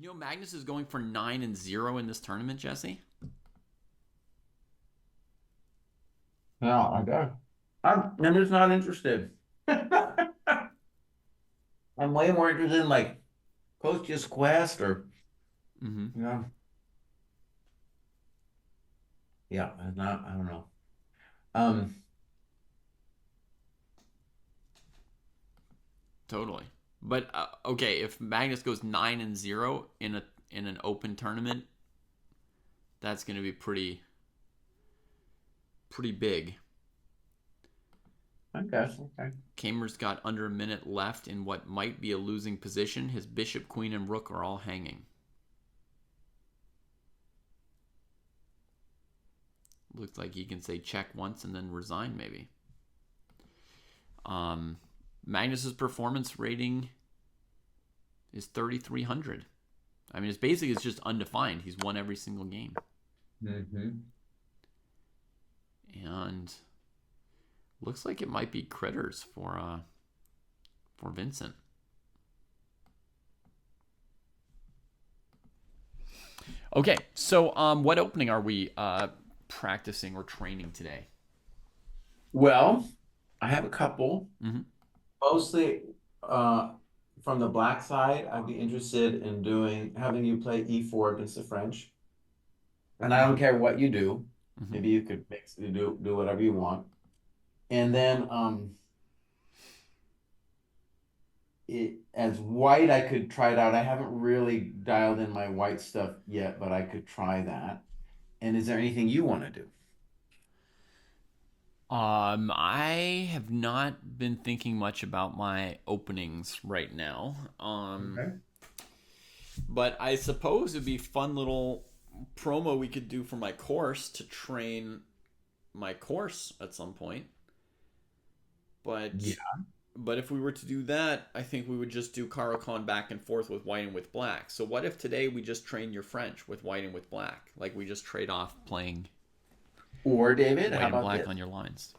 You know Magnus is going for 9-0 in this tournament, Jesse? No, I don't. I'm just not interested. I'm way more interested in like Kostya's Quest or Mm-hmm. you know, yeah, I'm not. I don't know. Um, Totally. But okay, if Magnus goes 9-0 in an open tournament, that's going to be pretty big. I guess okay. Kamer's got under a minute left in what might be a losing position. His bishop, queen, and rook are all hanging. Looks like he can say check once and then resign, maybe. Um, Magnus's performance rating is 3,300. I mean, it's just undefined. He's won every single game, Hmm. and looks like it might be critters for Vincent. Okay, so what opening are we practicing or training today? Well, I have a couple. Mm-hmm. Mostly uh from the black side, I'd be interested in doing having you play e4 against the French. And I Mm-hmm. don't care what you do. Mm-hmm. Maybe you could do whatever you want. And then as white, I could try it out. I haven't really dialed in my white stuff yet, but I could try that. And is there anything you want to do? I have not been thinking much about my openings right now. Okay. But I suppose it'd be fun little promo we could do for my course to train my course at some point. But Yeah. but if we were to do that, I think we would just do Caro-Kann back and forth with white and with black. So what if today we just train your French with white and with black? Like we just trade off playing Or David, how white and about black this? on your lines.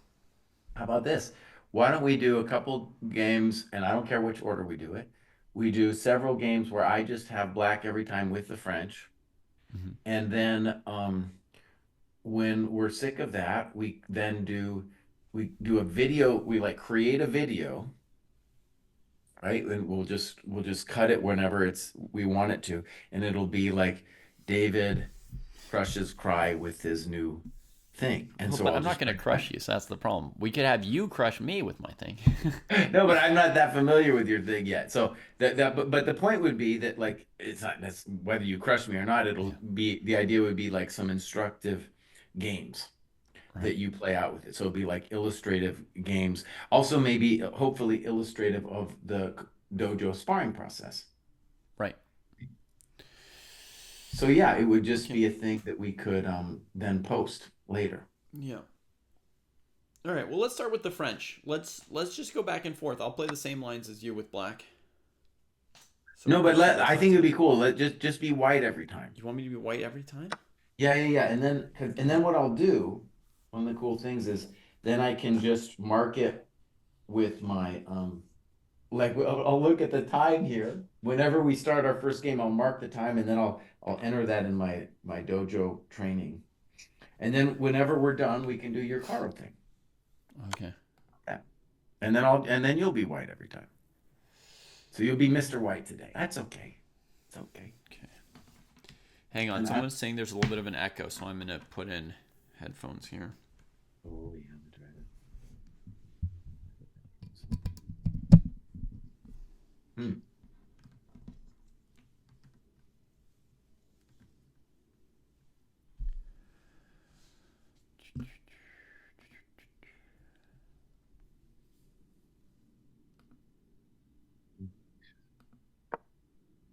How about this? Why don't we do a couple games, and I don't care which order we do it. We do several games where I just have black every time with the French. Mm-hmm. And then when we're sick of that, we do a video, we like create a video, right? And we'll just cut it whenever it's we want it to. And it'll be like David crushes Kraai with his new thing. And Oh, so but I'll I'm not just going to write that. crush you, so that's the problem. We could have you crush me with my thing. No, but I'm not that familiar with your thing yet. So but the point would be that like it's not that's whether you crush me or not, it'll Yeah, be the idea would be like some instructive games right, that you play out with it. So it'll be like illustrative games. Also maybe hopefully illustrative of the dojo sparring process. right. So yeah, it would just Okay. be a thing that we could then post later. Yeah. All right. Well, let's start with the French. Let's just go back and forth. I'll play the same lines as you with black. So No, but so I that's not think it'd too. be cool. Let just be white every time. You want me to be white every time? Yeah. And then what I'll do, one of the cool things is then I can just mark it with my like I'll look at the time here. Whenever we start our first game, I'll mark the time and then I'll enter that in my dojo training. And then whenever we're done, we can do your Karo thing. Okay. Yeah. And then you'll be white every time. So you'll be Mr. White today. That's okay. It's okay. Okay. Hang on. And I Someone's saying there's a little bit of an echo, so I'm gonna put in headphones here. oh yeah, that's right. Hmm.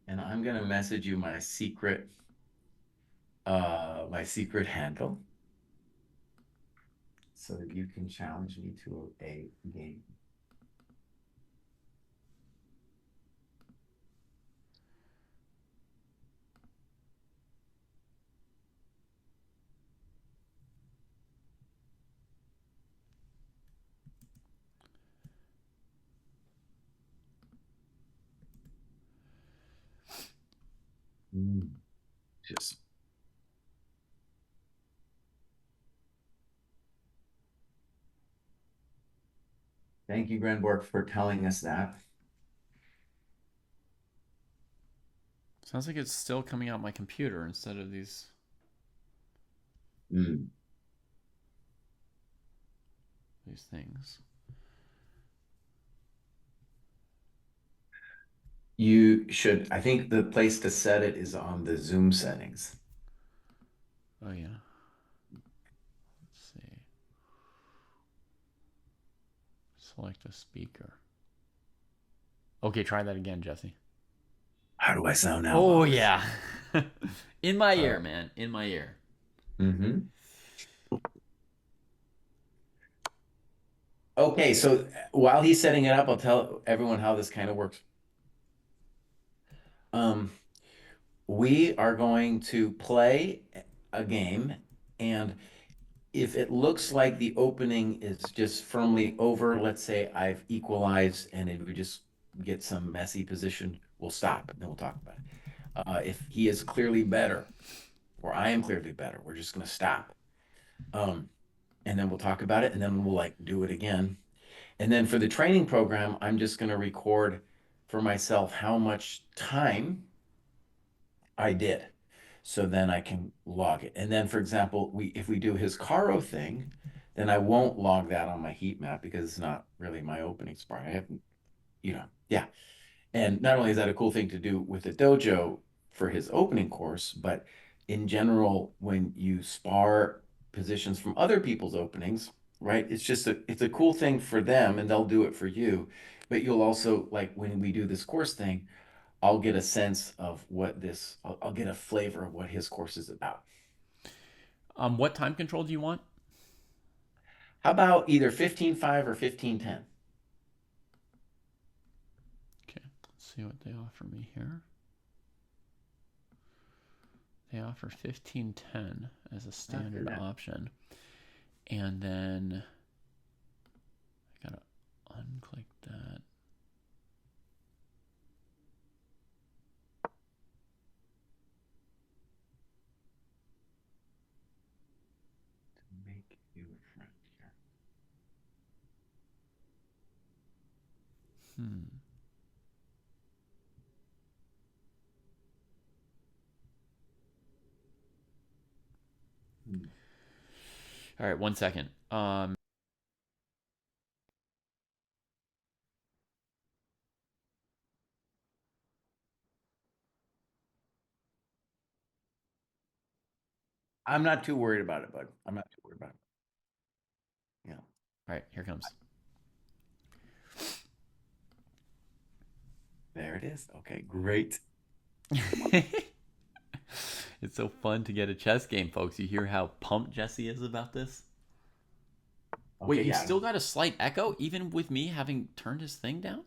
And I'm gonna message you my secret handle so that you can challenge me to a game. Just thank you, Grenborg, for telling us that. Sounds like it's still coming out my computer instead of these Mm. things. You should, I think the place to set it is on the Zoom settings. Oh yeah. Let's see. Select a speaker. Okay, try that again, Jesse. How do I sound now, Oh Wallace? yeah. In my ear, man. In my ear. Mm-hmm. Okay, so while he's setting it up, I'll tell everyone how this kind of works. Um, we are going to play a game, and if it looks like the opening is just firmly over, let's say I've equalized and if we just get some messy position, we'll stop and then we'll talk about it. If he is clearly better or I am clearly better, we're just going to stop. Um, and then we'll talk about it and then we'll like do it again. And then for the training program, I'm just going to record for myself how much time I did. So then I can log it. And then, for example, if we do his Caro thing, then I won't log that on my heat map because it's not really my opening spar. I haven't, yeah. And not only is that a cool thing to do with the dojo for his opening course, but in general, when you spar positions from other people's openings, right? It's a cool thing for them and they'll do it for you. But you'll also like when we do this course thing, I'll get a sense of I'll get a flavor of what his course is about. What time control do you want? How about either 15.5 or 15.10? Okay, let's see what they offer me here. They offer 1510 as a standard option. And then I gotta unclick that. Make you a friend here. All right, 1 second. I'm not too worried about it, bud. I'm not too worried about it. Yeah. All right, here comes. There it is. Okay, great. It's so fun to get a chess game, folks. You hear how pumped Jesse is about this? Okay, Wait, you yeah. still got a slight echo, even with me having turned his thing down?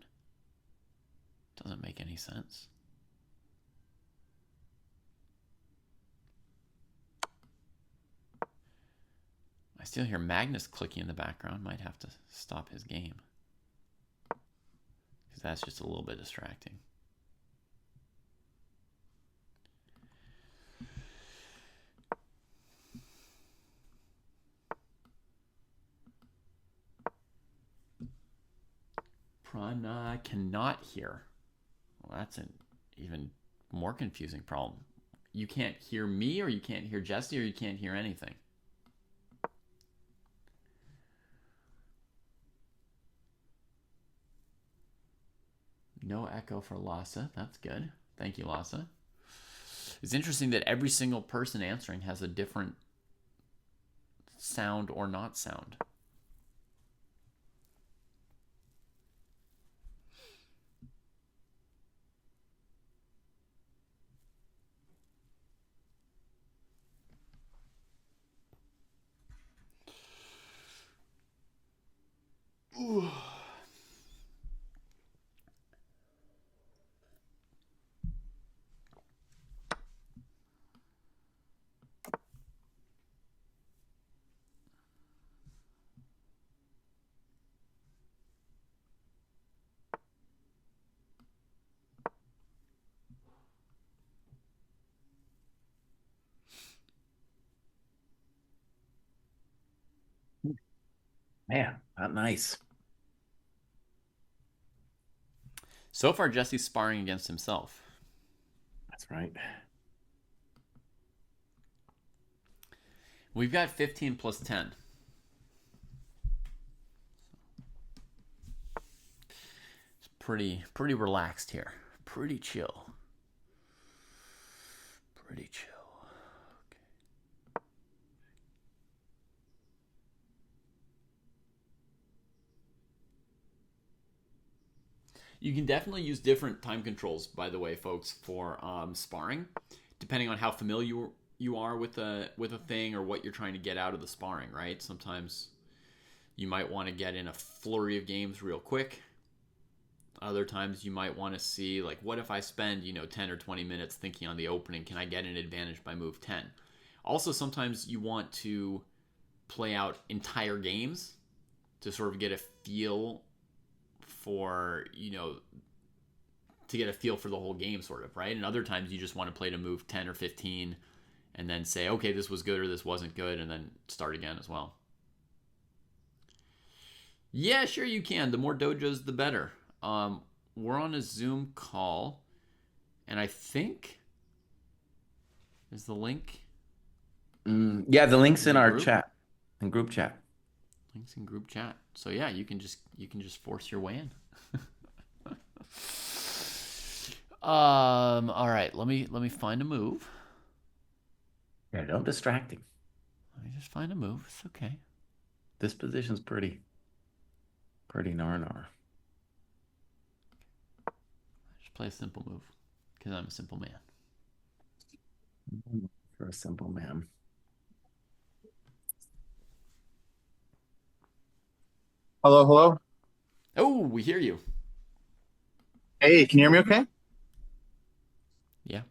Doesn't make any sense. I still hear Magnus clicking in the background. Might have to stop his game. Because that's just a little bit distracting. Prana cannot hear. Well, that's an even more confusing problem. You can't hear me, or you can't hear Jesse, or you can't hear anything. No echo for Lhasa. That's good. Thank you, Lhasa. It's interesting that every single person answering has a different sound or not sound. Ooh. Man, not nice. So far, Jesse's sparring against himself. That's right. We've got 15 plus 10. It's pretty relaxed here. Pretty chill. Pretty chill. You can definitely use different time controls, by the way, folks, for sparring, depending on how familiar you are with a thing or what you're trying to get out of the sparring. Right? Sometimes you might want to get in a flurry of games real quick. Other times you might want to see, like, what if I spend 10 or 20 minutes thinking on the opening? Can I get an advantage by move 10? Also, sometimes you want to play out entire games to sort of get a feel for to get a feel for the whole game, sort of, right? And other times you just want to play to move 10 or 15 and then say, okay, this was good or this wasn't good, and then start again as well. Yeah, sure you can. The more dojos, the better. We're on a Zoom call, and I think is the link. Yeah, the link's in our group? chat, in group chat. Links in group chat. So yeah, you can just force your way in. All right, let me find a move. Yeah, don't distract him. Let me just find a move. It's okay. This position's pretty nar. Just play a simple move because I'm a simple man. For a simple man. Hello, hello. Oh, we hear you. Hey, can you hear me okay? Yeah.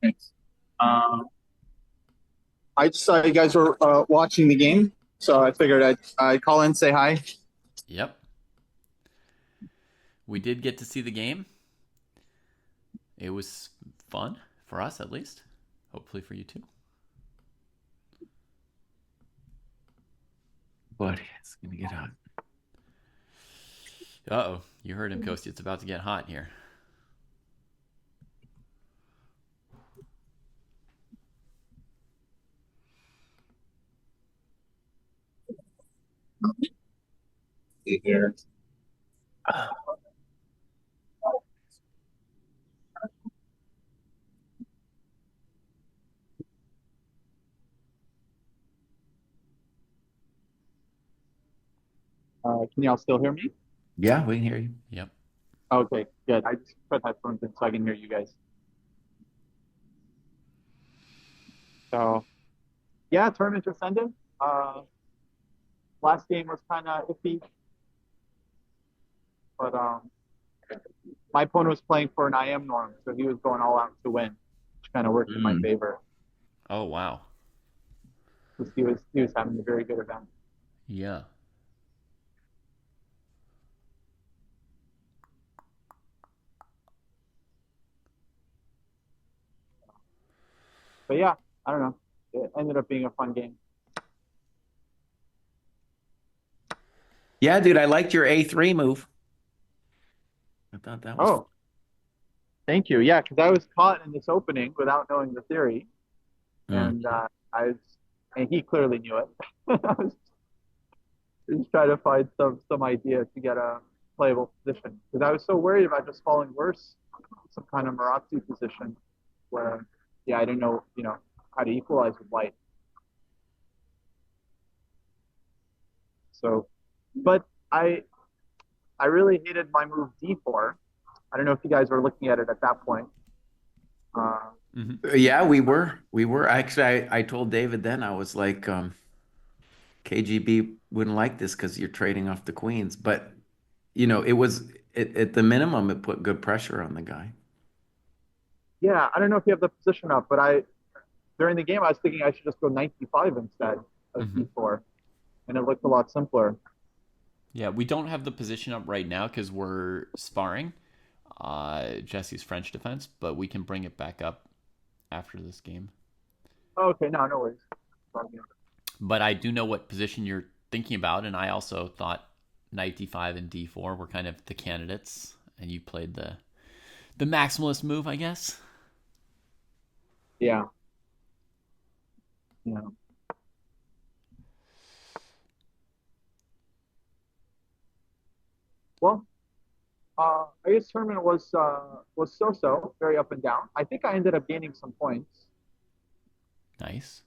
Thanks. I just saw you guys were watching the game, so I figured I'd call in, say hi. Yep. We did get to see the game. It was fun for us, at least. Hopefully for you too. But it's gonna get hot. Uh-oh. You heard him, Kostya. It's about to get hot here. See here. Can y'all still hear me? Yeah, we can hear you. Yep. Okay, good. I just put headphones in so I can hear you guys. So, yeah, tournament just ended. Last game was kind of iffy, but my opponent was playing for an IM norm, so he was going all out to win, which kind of worked in my favor. Oh, wow. Because he was having a very good event. Yeah. But yeah, I don't know. It ended up being a fun game. Yeah, dude, I liked your A3 move. I thought that was Oh, thank you. Yeah, because I was caught in this opening without knowing the theory, and and he clearly knew it. I was just trying to find some idea to get a playable position because I was so worried about just falling worse, some kind of Marazzi position where, yeah, I didn't know, how to equalize with white. So, but I really hated my move D4. I don't know if you guys were looking at it at that point. Yeah, we were actually. I told David then, I was like, KGB wouldn't like this because you're trading off the queens, but it was at the minimum it put good pressure on the guy. Yeah, I don't know if you have the position up, but during the game I was thinking I should just go knight d5 instead of d4, and it looked a lot simpler. Yeah, we don't have the position up right now because we're sparring Jesse's French defense, but we can bring it back up after this game. Oh, okay, no worries. but I do know what position you're thinking about, and I also thought knight d5 and d4 were kind of the candidates, and you played the maximalist move, I guess. Yeah. Yeah. Well, I guess tournament was so-so, very up and down. I think I ended up gaining some points Nice.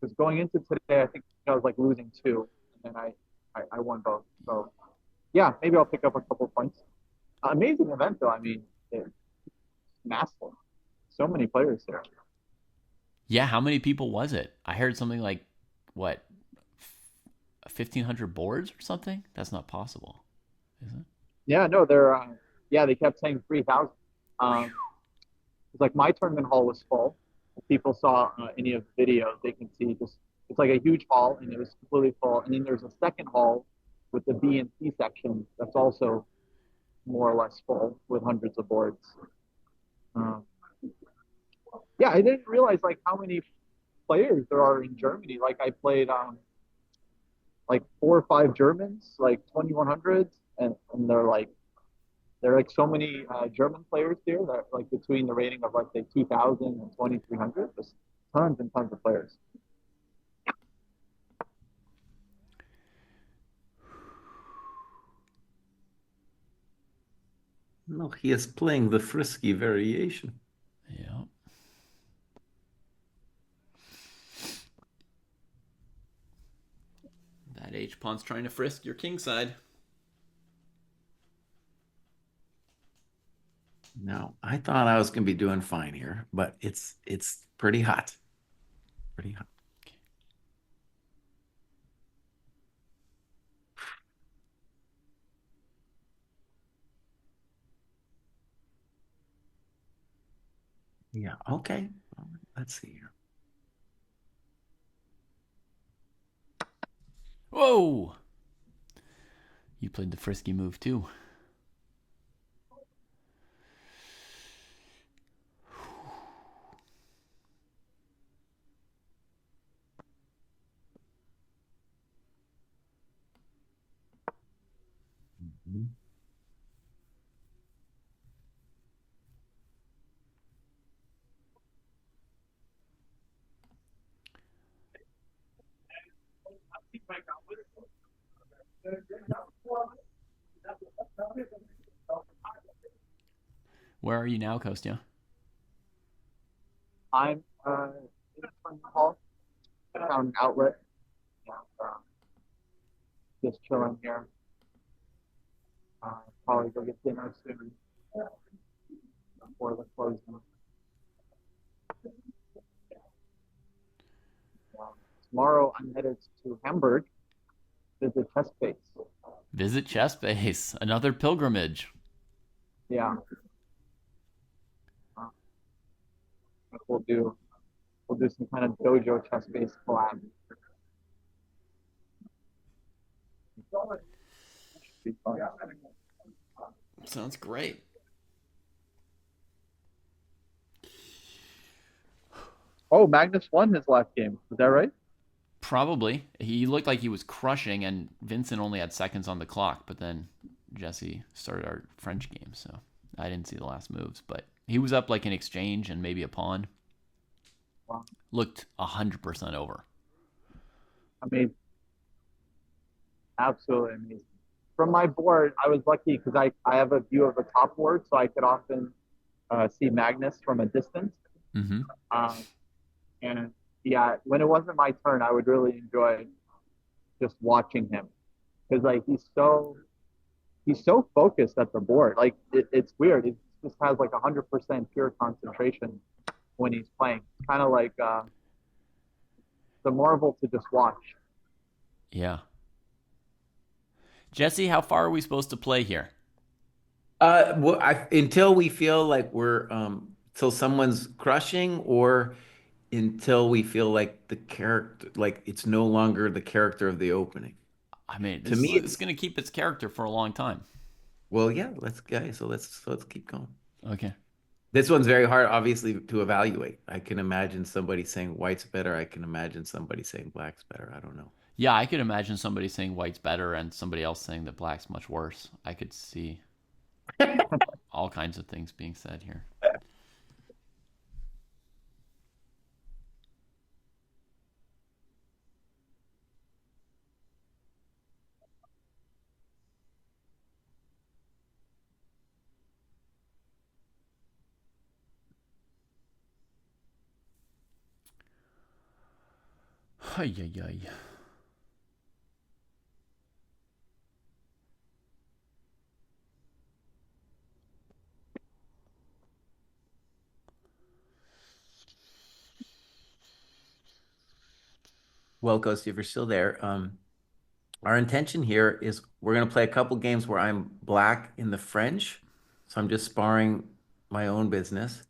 because going into today, I think I was like losing two, and then I won both. So yeah, maybe I'll pick up a couple points. Amazing event though. I mean, it's massive. So many players there. Yeah, how many people was it? I heard something like, what, 1,500 boards or something? That's not possible, is it? Yeah, no, they're yeah, they kept saying 3,000. It's like my tournament hall was full. If people saw any of the videos, they can see just it's like a huge hall and it was completely full. And then there's a second hall with the B and C section that's also more or less full with hundreds of boards. Um, yeah, I didn't realize like how many players there are in Germany. Like I played like 4 or 5 Germans, like 2100s, and there are like so many German players here that like between the rating of like say 2000 and 2300, just tons and tons of players. No, he is playing the frisky variation. Yeah. That H pawn's trying to frisk your king side. Now, I thought I was going to be doing fine here, but it's pretty hot. Pretty hot. Yeah, okay. Let's see here. Whoa! You played the frisky move too. Mhm. Where are you now, Kostya? I'm in the tournament hall. I found an outlet. And, just chilling here. Probably go get dinner soon before the closing. Tomorrow I'm headed to Hamburg to the chess base. Visit chess base. Another pilgrimage. Yeah, uh, we'll do we'll do some kind of dojo chess base collab. Be fun. Sounds great. Oh, Magnus won his last game. Is that right? Probably. He looked like he was crushing, and Vincent only had seconds on the clock, but then Jesse started our French game, so I didn't see the last moves. But he was up like an exchange and maybe a pawn. Wow. Looked 100% over. Amazing. Absolutely amazing. From my board, I was lucky because I have a view of the top board, so I could often see Magnus from a distance. Mm-hmm. Um, and yeah, when it wasn't my turn, I would really enjoy just watching him because like he's so focused at the board. Like it's weird. He just has like 100% pure concentration when he's playing. Kind of like the marvel to just watch. Yeah. Jesse, how far are we supposed to play here? Well, until we feel like we're till someone's crushing, or until we feel like the character, like it's no longer the character of the opening. I mean, To me, this is it's going to keep its character for a long time. well, yeah. Let's guys. So let's keep going. Okay. This one's very hard, obviously, to evaluate. I can imagine somebody saying white's better. I can imagine somebody saying black's better. I don't know. Yeah, I could imagine somebody saying white's better and somebody else saying that black's much worse. I could see all kinds of things being said here. Ay, ay, ay. Well, Kostya, if you're still there, our intention here is we're going to play a couple games where I'm black in the French. So I'm just sparring my own business.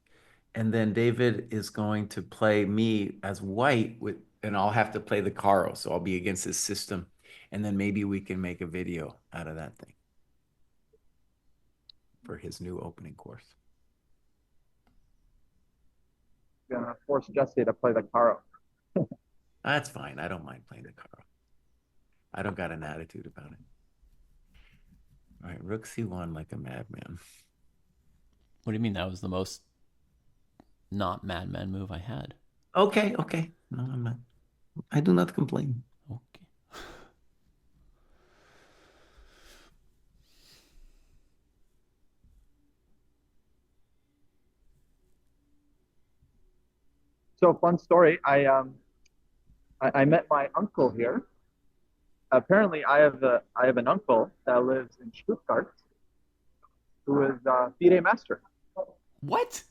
And then David is going to play me as white with, and I'll have to play the Caro. So I'll be against his system. And then maybe we can make a video out of that thing for his new opening course. I'm gonna force Jesse to play the Caro. That's fine. I don't mind playing the Caro. I don't got an attitude about it. All right, Rook C1 like a madman. What do you mean that was the most not madman move I had? Okay, okay. No, I'm not. I do not complain. Okay. So fun story. I met my uncle here. Apparently, I have an uncle that lives in Stuttgart, who is FIDE master, What?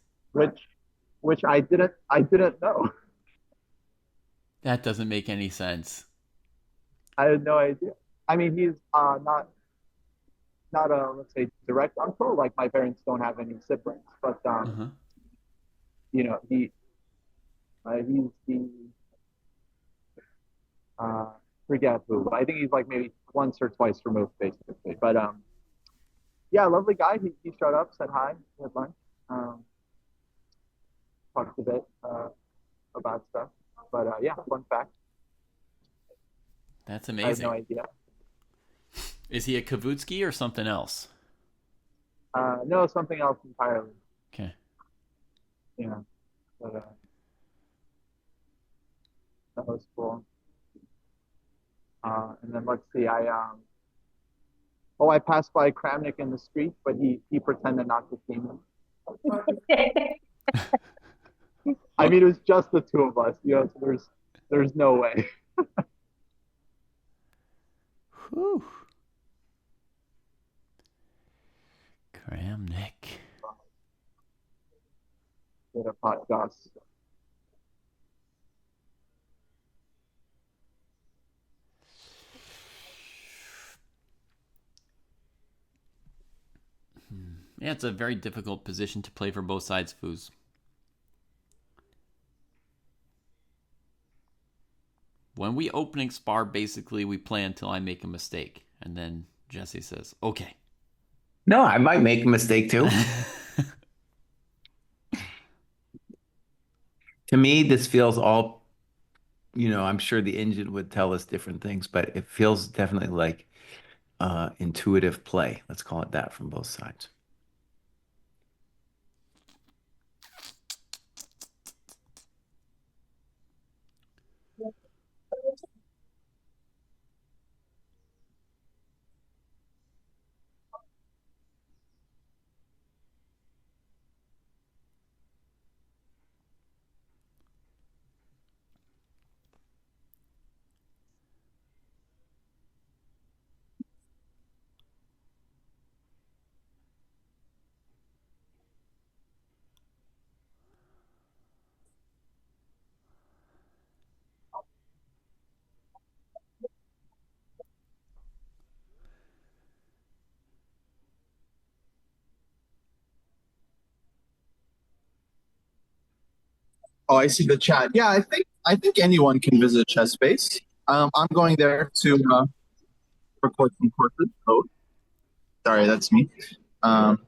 which I didn't know. That doesn't make any sense. I had no idea. I mean, he's not a, let's say, direct uncle. Like my parents don't have any siblings, but Uh-huh. you know, he's the forget who. I think he's like maybe once or twice removed, basically. But yeah, lovely guy. He showed up, said hi, had lunch, talked a bit about stuff. But yeah, fun fact. That's I had amazing. no idea. Is he a Kavutskiy or something else? No, something else entirely. Okay. Yeah, but that was cool. And then let's see, I passed by Kramnik in the street, but he pretended not to see me. I mean, it was just the two of us, so there's no way. Whew. Kramnik. Get a podcast. Yeah, it's a very difficult position to play for both sides, Foos. When we opening spar, basically we play until I make a mistake. And then Jesse says, okay. No, I might make a mistake too. To me, this feels all, I'm sure the engine would tell us different things, but it feels definitely like intuitive play. Let's call it that from both sides. Oh, I see the chat. Yeah, I think anyone can visit Chess Space. I'm going there to record some courses. Oh, sorry, that's me. Um,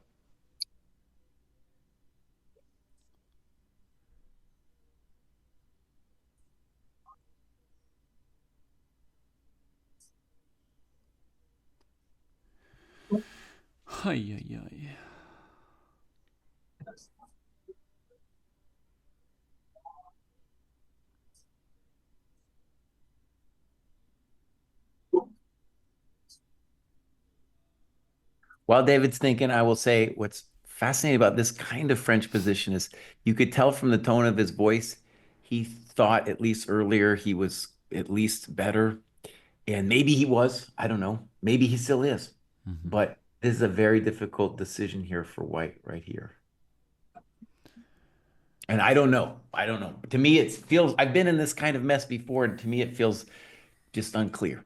Ay, ay, ay. While David's thinking, I will say what's fascinating about this kind of French position is you could tell from the tone of his voice, he thought at least earlier he was at least better. And maybe he was, I don't know. Maybe he still is. Mm-hmm. But this is a very difficult decision here for White right here. And I don't know. I don't know. To me, it feels, I've been in this kind of mess before, and to me, it feels just unclear.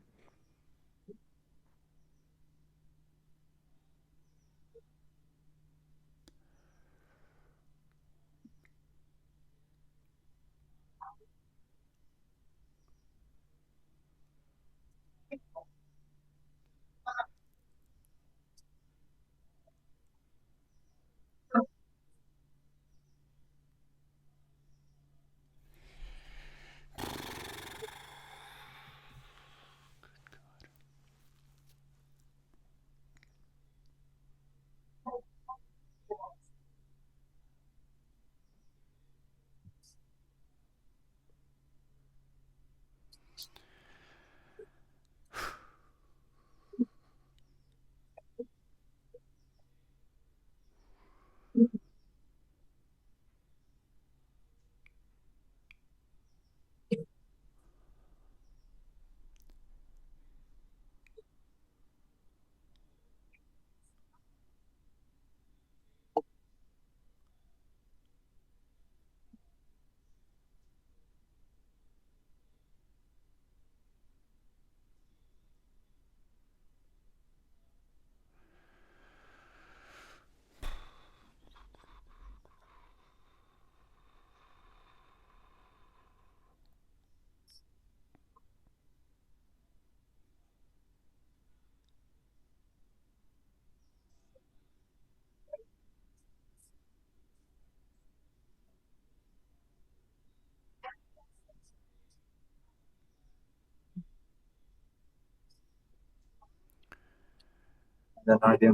No idea.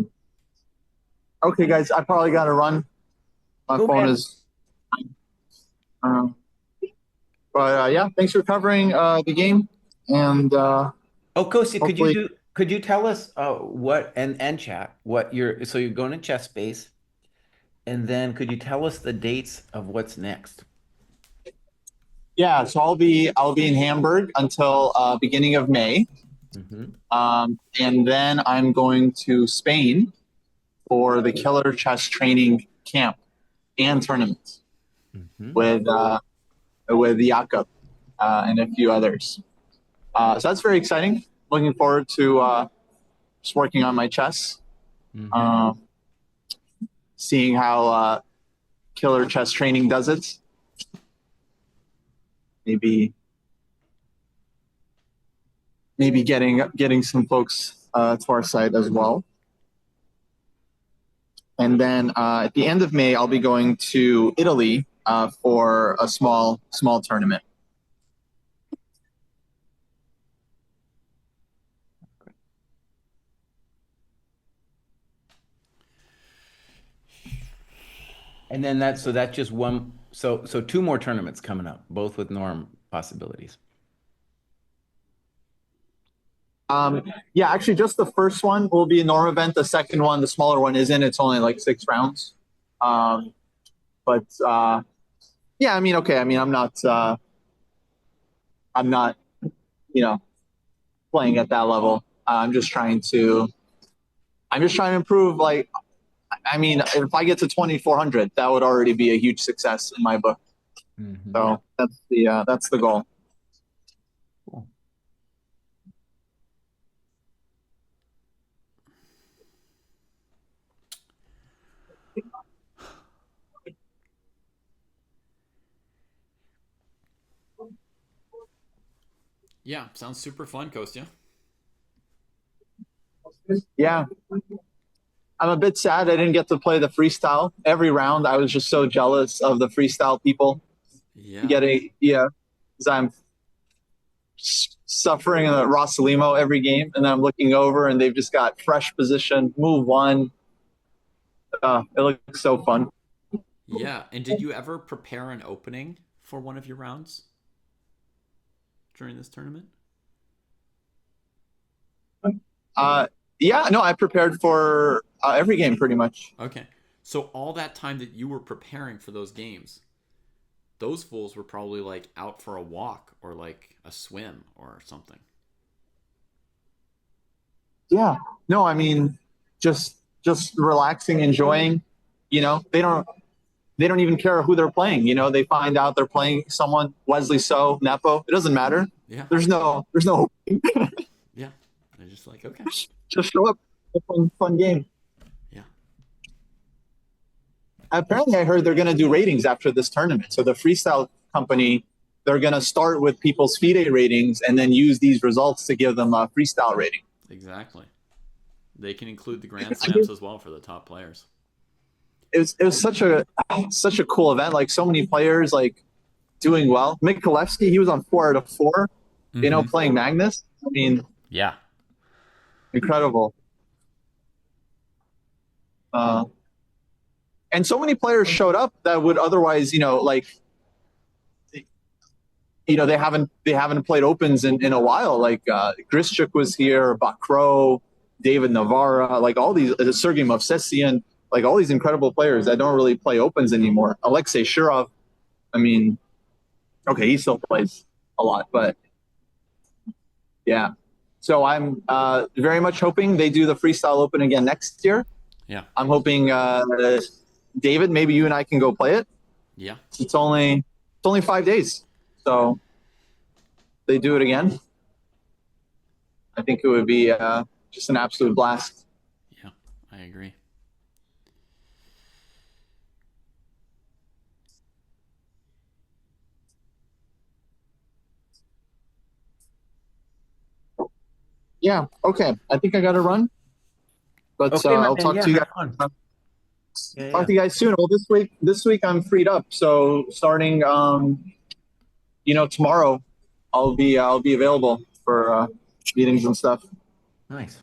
Okay, guys, I probably got to run. My Cool, phone man. is. Um, but yeah, thanks for covering the game, and Oh, Kostya, hopefully, could you tell us what and chat what you're going to chess space, and then could you tell us the dates of what's next? yeah. So I'll be in Hamburg until beginning of May, Mm-hmm. and then I'm going to Spain for the Killer Chess Training Camp and tournaments Mm-hmm. with Jakob and a few others. So that's very exciting. Looking forward to just working on my chess, Mm-hmm. seeing how Killer Chess Training does it. Maybe getting some folks to our site as well. And then at the end of May, I'll be going to Italy for a small tournament. And then that's just one. So two more tournaments coming up, both with Norm possibilities. Yeah, actually, just the first one will be a Norm event. The second one, the smaller one, isn't. It's only like 6 rounds. But yeah, I mean, okay. I mean, I'm not, playing at that level. I'm just trying to improve. Like, I mean, if I get to 2,400, that would already be a huge success in my book. Mm-hmm. So that's the goal. Cool. Yeah, sounds super fun, Kostya. Yeah. I'm a bit sad I didn't get to play the freestyle every round. I was just so jealous of the freestyle people Yeah. because I'm suffering in the Rosalimo every game, and then I'm looking over and they've just got fresh position, move one, it looks so fun. Yeah. And did you ever prepare an opening for one of your rounds during this tournament? Uh, yeah, no, I prepared for every game pretty much. Okay. So all that time that you were preparing for those games, those fools were probably like out for a walk or like a swim or something. Yeah, no, I mean, just relaxing, enjoying. You know, they don't even care who they're playing. You know, they find out they're playing someone Wesley So Nepo. It doesn't matter. Yeah. There's no Yeah. They're just like, okay. just show up. It's a fun game. Yeah. Apparently, I heard they're going to do ratings after this tournament. So the freestyle company, they're going to start with people's FIDE ratings and then use these results to give them a freestyle rating. Exactly. They can include the Grand Slams as well for the top players. It was such a cool event. Like so many players like doing well. Mikulewski, he was on 4 out of 4. You know, playing Magnus. I mean, Yeah. incredible. And so many players showed up that would otherwise, they haven't played opens in a while. Like Grischuk was here, Bakro, David Navarra, like all these, Sergei Movsesian, like all these incredible players that don't really play opens anymore. Alexei Shirov, I mean, okay, he still plays a lot, but yeah. So I'm very much hoping they do the Freestyle Open again next year. Yeah. I'm hoping David, maybe you and I can go play it. Yeah. It's only 5 days, so they do it again. I think it would be just an absolute blast. Yeah, I agree. Yeah. Okay. I think I got to run, but Okay, my I'll man, talk yeah, to you have guys. fun. Yeah, Talk to you guys soon. Well, this week I'm freed up, so starting tomorrow, I'll be available for meetings and stuff. nice.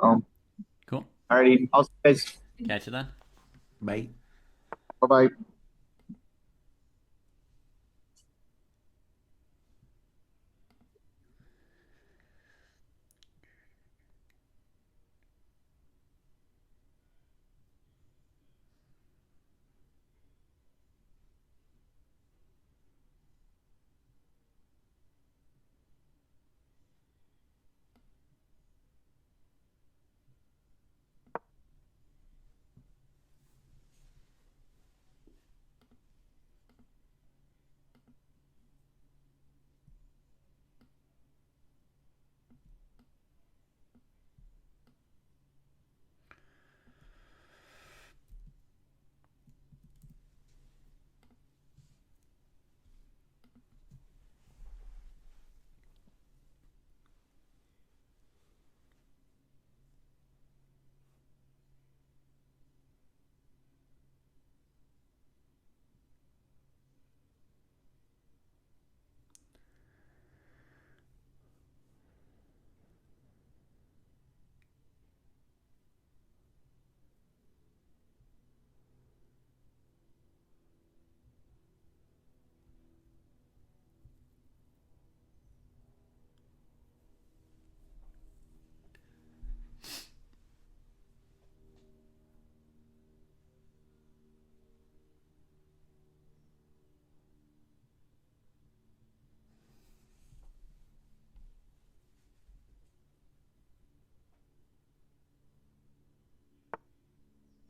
Cool. Alrighty, I'll see you guys. Catch you then. Bye. Bye bye.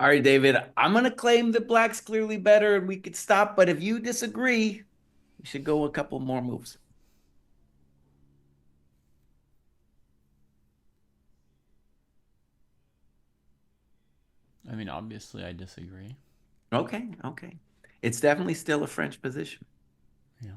All right, David, I'm going to claim that black's clearly better and we could stop, but if you disagree, we should go a couple more moves. I mean, obviously, I disagree. Okay. It's definitely still a French position. Yeah.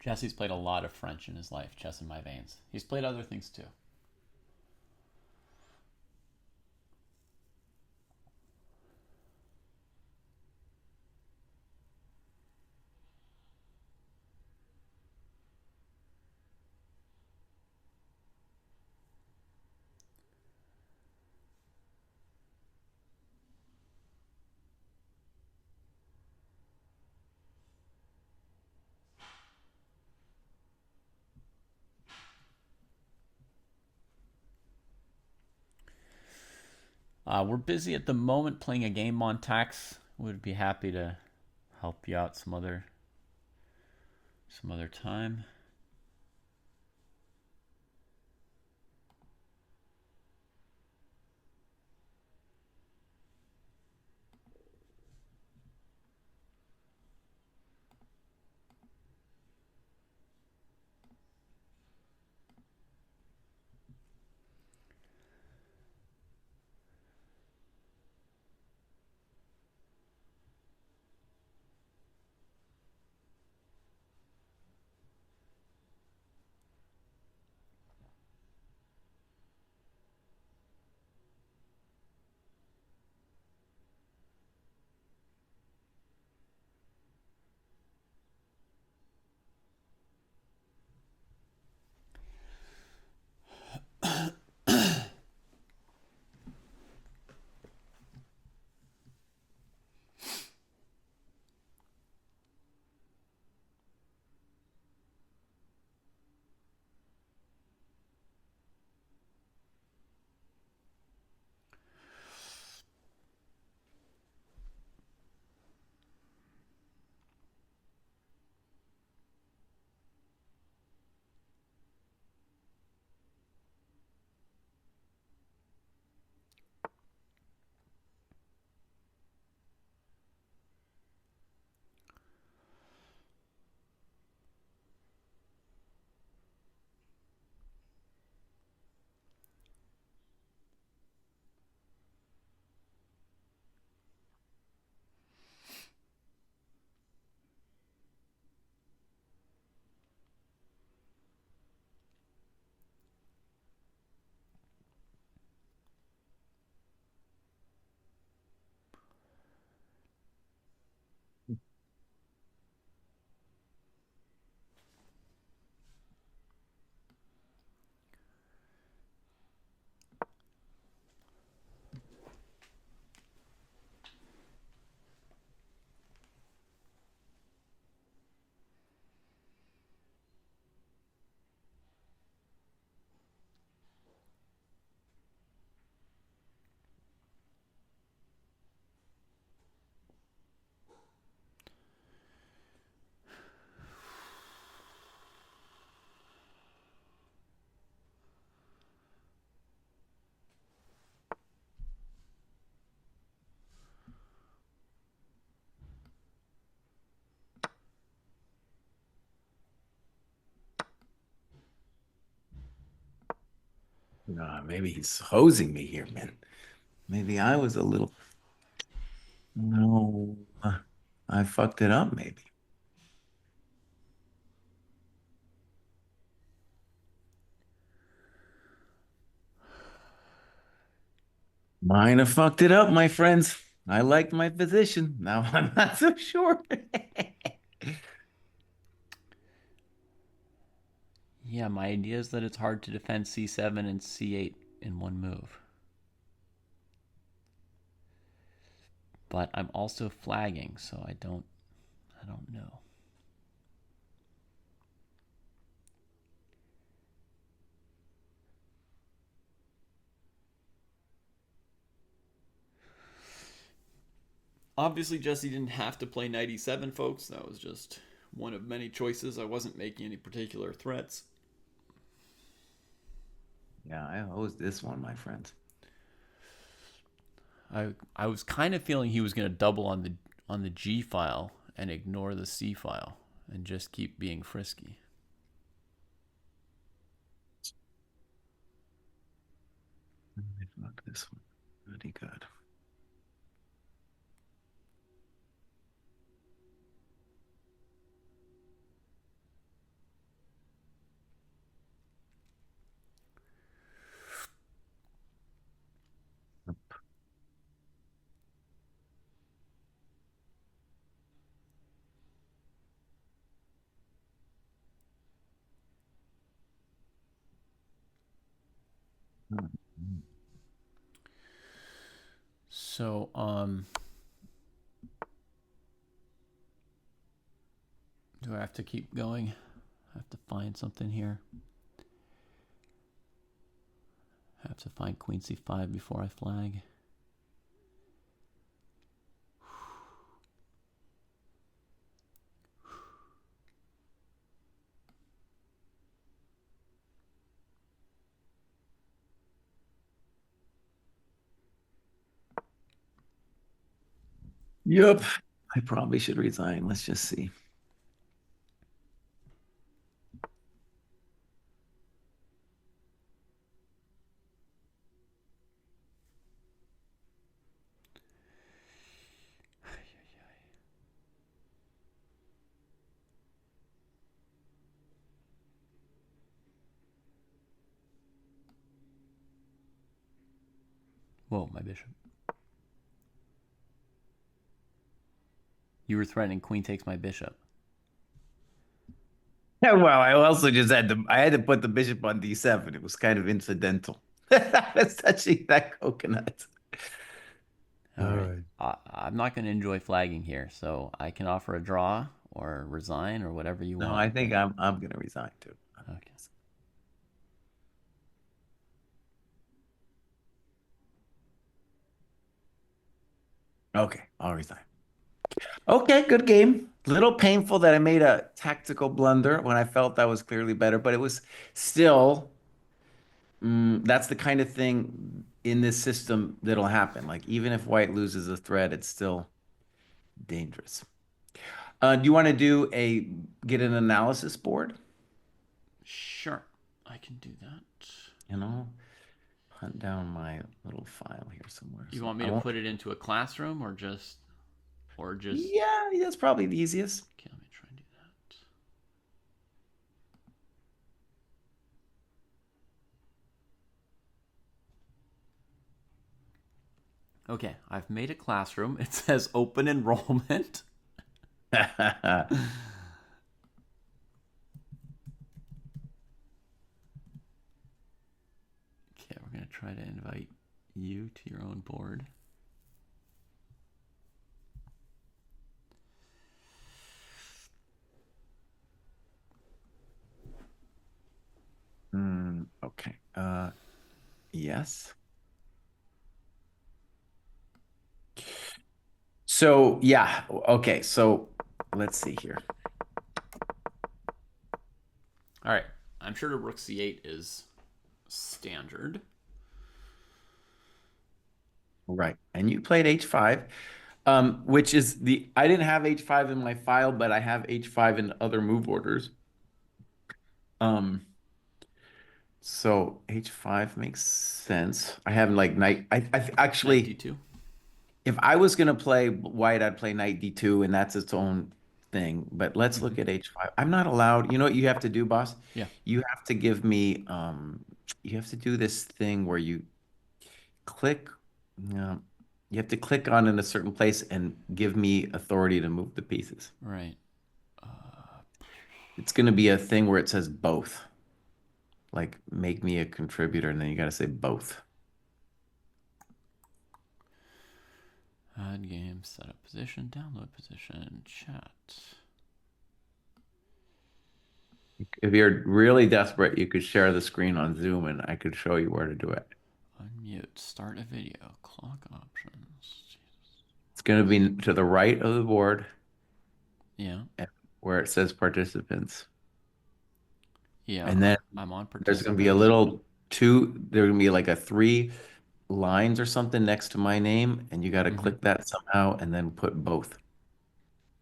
Jesse's played a lot of French in his life, chess in my veins. He's played other things too. We're busy at the moment playing a game on tax. Would be happy to help you out some other time. Nah, maybe he's hosing me here, man. Maybe I was a little. No, I fucked it up, maybe. Might have fucked it up, my friends. I liked my position. Now I'm not so sure. Yeah, my idea is that it's hard to defend c7 and c8 in one move. But I'm also flagging, so I don't know. Obviously, Jesse didn't have to play knight e7, folks. That was just one of many choices. I wasn't making any particular threats. Yeah, I hosed this one, my friends. I was kind of feeling he was going to double on the G file and ignore the C file and just keep being frisky. Fuck this one. Pretty good. So, do I have to keep going? I have to find something here. I have to find queen c5 before I flag. Yep. I probably should resign. Let's just see. Whoa, my bishop. You were threatening queen takes my bishop. Yeah, well, I also just had to put the bishop on d7. It was kind of incidental. I was touching that coconut. All right. I'm not going to enjoy flagging here, so I can offer a draw or resign or whatever you No, want. I think I'm going to resign too. Okay. Okay, I'll resign. Okay, good game. Little painful that I made a tactical blunder when I felt I was clearly better, but it was still, that's the kind of thing in this system that'll happen. Like, even if white loses a thread, it's still dangerous. Do you want to get an analysis board? Sure, I can do that. You know, hunt down my little file here somewhere. You want me to put it into a classroom or just? Yeah, that's probably the easiest. Okay, let me try and do that. Okay, I've made a classroom. It says open enrollment. Okay, we're going to try to invite you to your own board. Okay. Yes. So, yeah. Okay. So, let's see here. All right. I'm sure the rook c8 is standard. Right. And you played h5, which is I didn't have h5 in my file, but I have h5 in other move orders. So h5 makes sense. I have like I actually, Knight d2. if I was going to play white, I'd play knight d2, and that's its own thing. But let's look at h5. I'm not allowed. You know what you have to do, boss? Yeah. You have to give me, you have to do this thing where you click, you have to click on in a certain place and give me authority to move the pieces. Right. It's going to be a thing where it says both. Like, make me a contributor, and then you got to say both. Add game, setup position, download position, chat. If you're really desperate, you could share the screen on Zoom, and I could show you where to do it. Unmute, start a video, clock options. Jesus. It's going to be to the right of the board. Yeah. Where it says participants. Yeah. And then I'm on participants. there's going to be a little there's going to be like a 3 lines or something next to my name, and you got to click that somehow and then put both.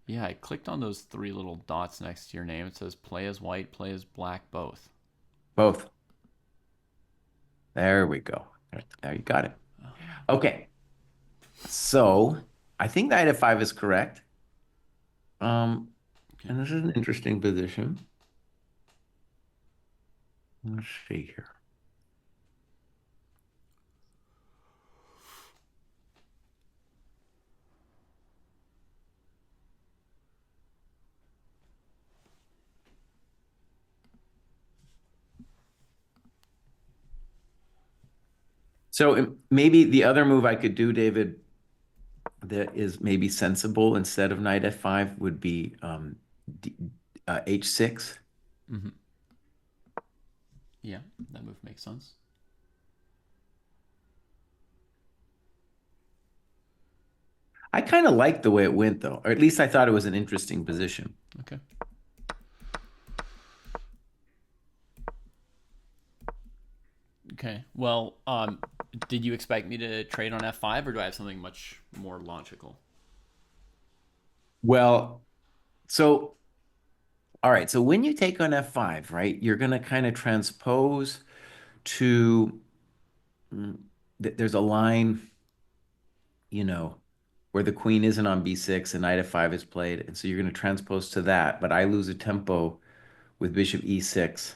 Yeah, I clicked on those 3 little dots next to your name. It says play as white, play as black, both. Both. There we go. There, you got it. Okay. So I think knight f5 is correct. And this is an interesting position. Let's see here. So maybe the other move I could do, David, that is maybe sensible instead of knight f5 would be D, h6. Mm-hmm. Yeah, that move makes sense. I kind of liked the way it went, though, or at least I thought it was an interesting position. Okay. Okay. Well, did you expect me to trade on f5, or do I have something much more logical? Well, so all right, so when you take on f5, right, you're going to kind of transpose to there's a line, you know, where the queen isn't on b6 and knight f5 is played, and so you're going to transpose to that, but I lose a tempo with bishop e6.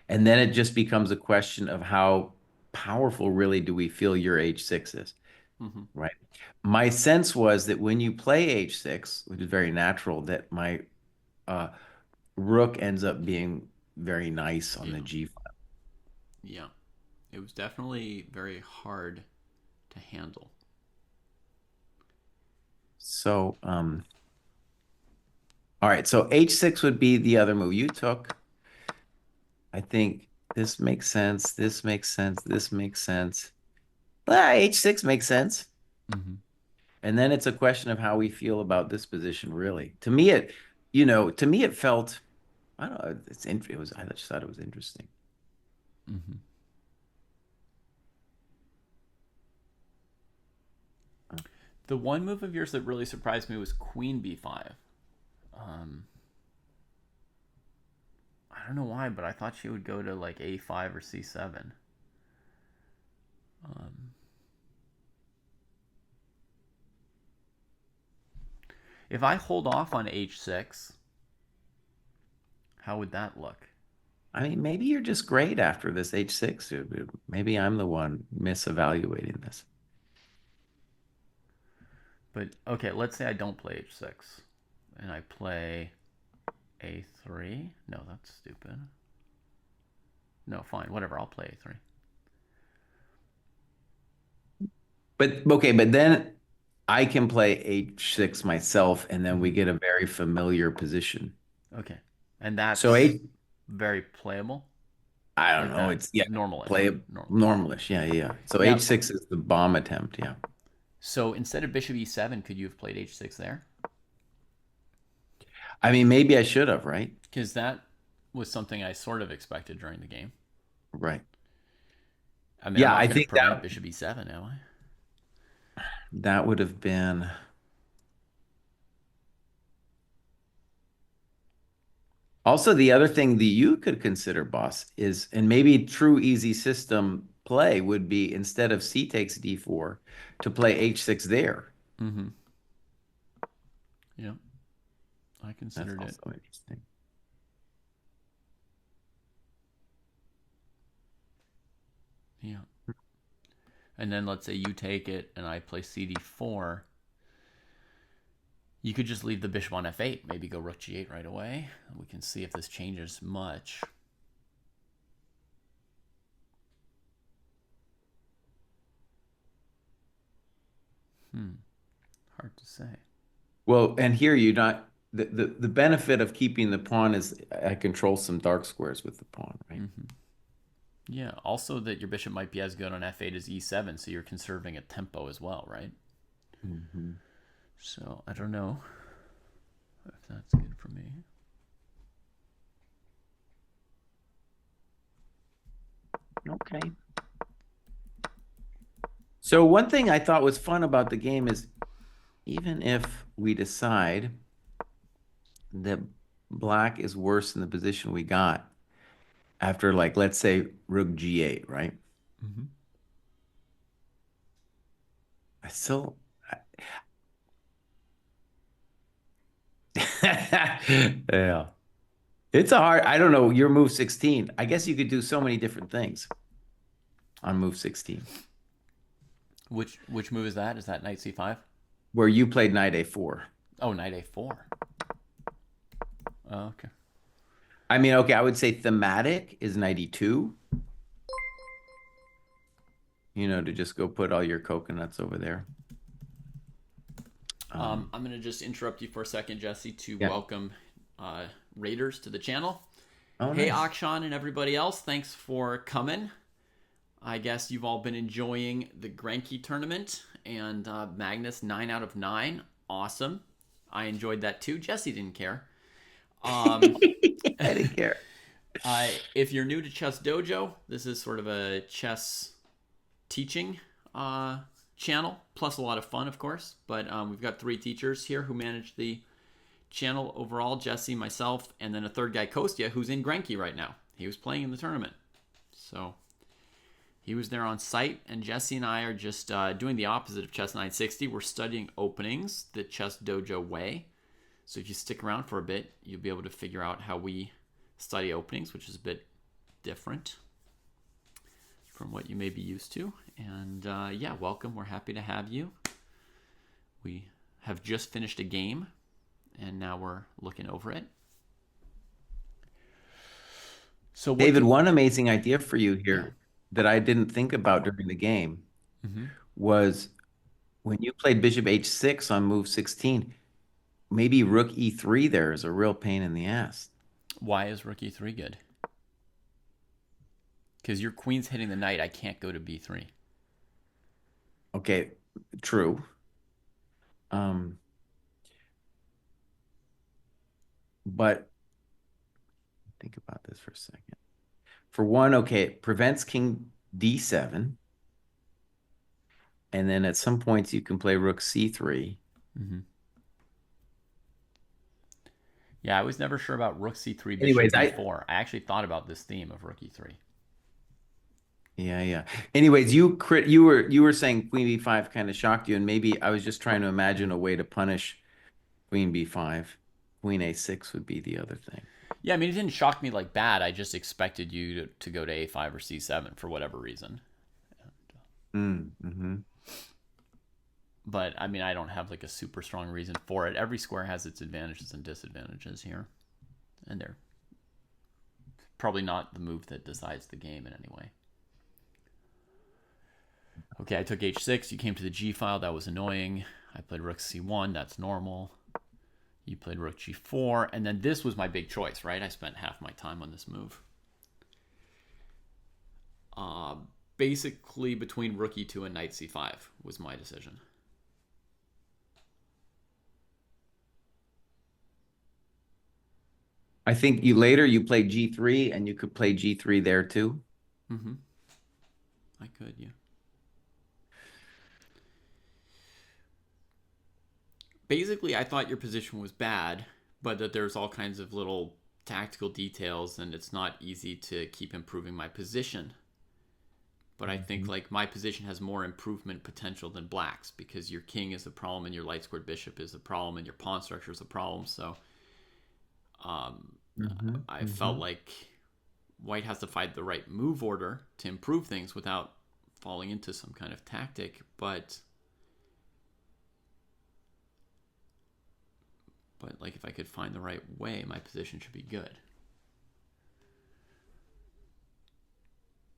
And then it just becomes a question of how powerful really do we feel your h6 is, Mm-hmm. right? My sense was that when you play h6, which is very natural, that my uh, rook ends up being very nice on the g file. Yeah. It was definitely very hard to handle. So, all right, so h6 would be the other move you took. I think this makes sense. This makes sense. This makes sense. H6 makes sense. Mm-hmm. And then it's a question of how we feel about this position, really. To me, it felt, I don't know, I just thought it was interesting. Mm-hmm. The one move of yours that really surprised me was queen b5. I don't know why, but I thought she would go to like a5 or c7. If I hold off on h6, how would that look? I mean, maybe you're just great after this h6. Maybe I'm the one misevaluating this. But okay, let's say I don't play h6 and I play a3. No, that's stupid. No, fine, whatever. I'll play a3. But okay, but then I can play h6 myself, and then we get a very familiar position. Okay, and So that's very playable. I Or don't is know. that It's yeah, normalish? play Normal. normalish. Yeah, yeah. So Yeah. h6 is the bomb attempt. Yeah. So instead of bishop e7, could you have played h6 there? I mean, maybe I should have, right? Because that was something I sort of expected during the game. Right. I mean, I'm Yeah, not I going to think prevent bishop e7, am I? that would have been. Also, the other thing that you could consider, boss, is, and maybe true easy system play would be instead of c takes d4 to play h6 there. Mm-hmm. Yeah, I That's considered it. also interesting. Yeah. And then let's say you take it and I play cd4. You could just leave the bishop on f8. Maybe go rook g8 right away. We can see if this changes much. Hard to say. Well, and here you not the benefit of keeping the pawn is I control some dark squares with the pawn, right? Mm-hmm. Yeah, also that your bishop might be as good on f8 as e7, so you're conserving a tempo as well, right? Mm-hmm. So I don't know if that's good for me. Okay. So one thing I thought was fun about the game is even if we decide that black is worse in the position we got after, like, let's say rook g8, right? Mm-hmm. I still yeah. It's a hard, I don't know, your move 16. I guess you could do so many different things on move 16. Which move is that? Is that knight c5? Where you played knight a4. Oh, knight a4. Oh, okay. I mean, okay, I would say thematic is knight e2. to just go put all your coconuts over there. I'm going to just interrupt you for a second, Jesse, to Yeah. welcome raiders to the channel. Oh, Hey, nice. Akshan and everybody else, thanks for coming. I guess you've all been enjoying the Granky tournament, and Magnus 9 out of 9. Awesome. I enjoyed that too. Jesse didn't care. I didn't care. If you're new to Chess Dojo, this is sort of a chess teaching channel, plus a lot of fun, of course. But we've got 3 teachers here who manage the channel overall, Jesse, myself, and then a third guy, Kostya, who's in Granky right now. He was playing in the tournament. So he was there on site, and Jesse and I are just doing the opposite of Chess 960. We're studying openings the Chess Dojo way. So if you stick around for a bit, you'll be able to figure out how we study openings, which is a bit different from what you may be used to. And yeah, welcome. We're happy to have you. We have just finished a game, and now we're looking over it. So David, one amazing idea for you here that I didn't think about during the game was when you played Bishop H6 on move 16, maybe Rook E3 there is a real pain in the ass. Why is Rook E3 good? Because your queen's hitting the knight. I can't go to B3. Okay, true. But think about this for a second. For one, okay, it prevents King D7. And then at some points you can play Rook C3. Yeah, I was never sure about Rook C3, Bishop Anyways, B4. I actually thought about this theme of Rook E3. Yeah. Anyways, you were saying Queen B5 kind of shocked you, and maybe I was just trying to imagine a way to punish Queen B5. Queen A6 would be the other thing. Yeah, I mean, it didn't shock me like bad. I just expected you to go to A5 or C7 for whatever reason. But, I mean, I don't have like a super strong reason for it. Every square has its advantages and disadvantages here. And they're probably not the move that decides the game in any way. Okay, I took H6. You came to the G file. That was annoying. I played Rook C1. That's normal. You played Rook G4. And then this was my big choice, right? I spent half my time on this move. Basically, between Rook E2 and Knight C5 was my decision. I think you played G3, and you could play G3 there too. I could, yeah. Basically, I thought your position was bad, but that there's all kinds of little tactical details, and it's not easy to keep improving my position. But I think like my position has more improvement potential than Black's, because your king is a problem and your light squared bishop is a problem and your pawn structure is a problem. So I felt like White has to find the right move order to improve things without falling into some kind of tactic. But like if I could find the right way, my position should be good.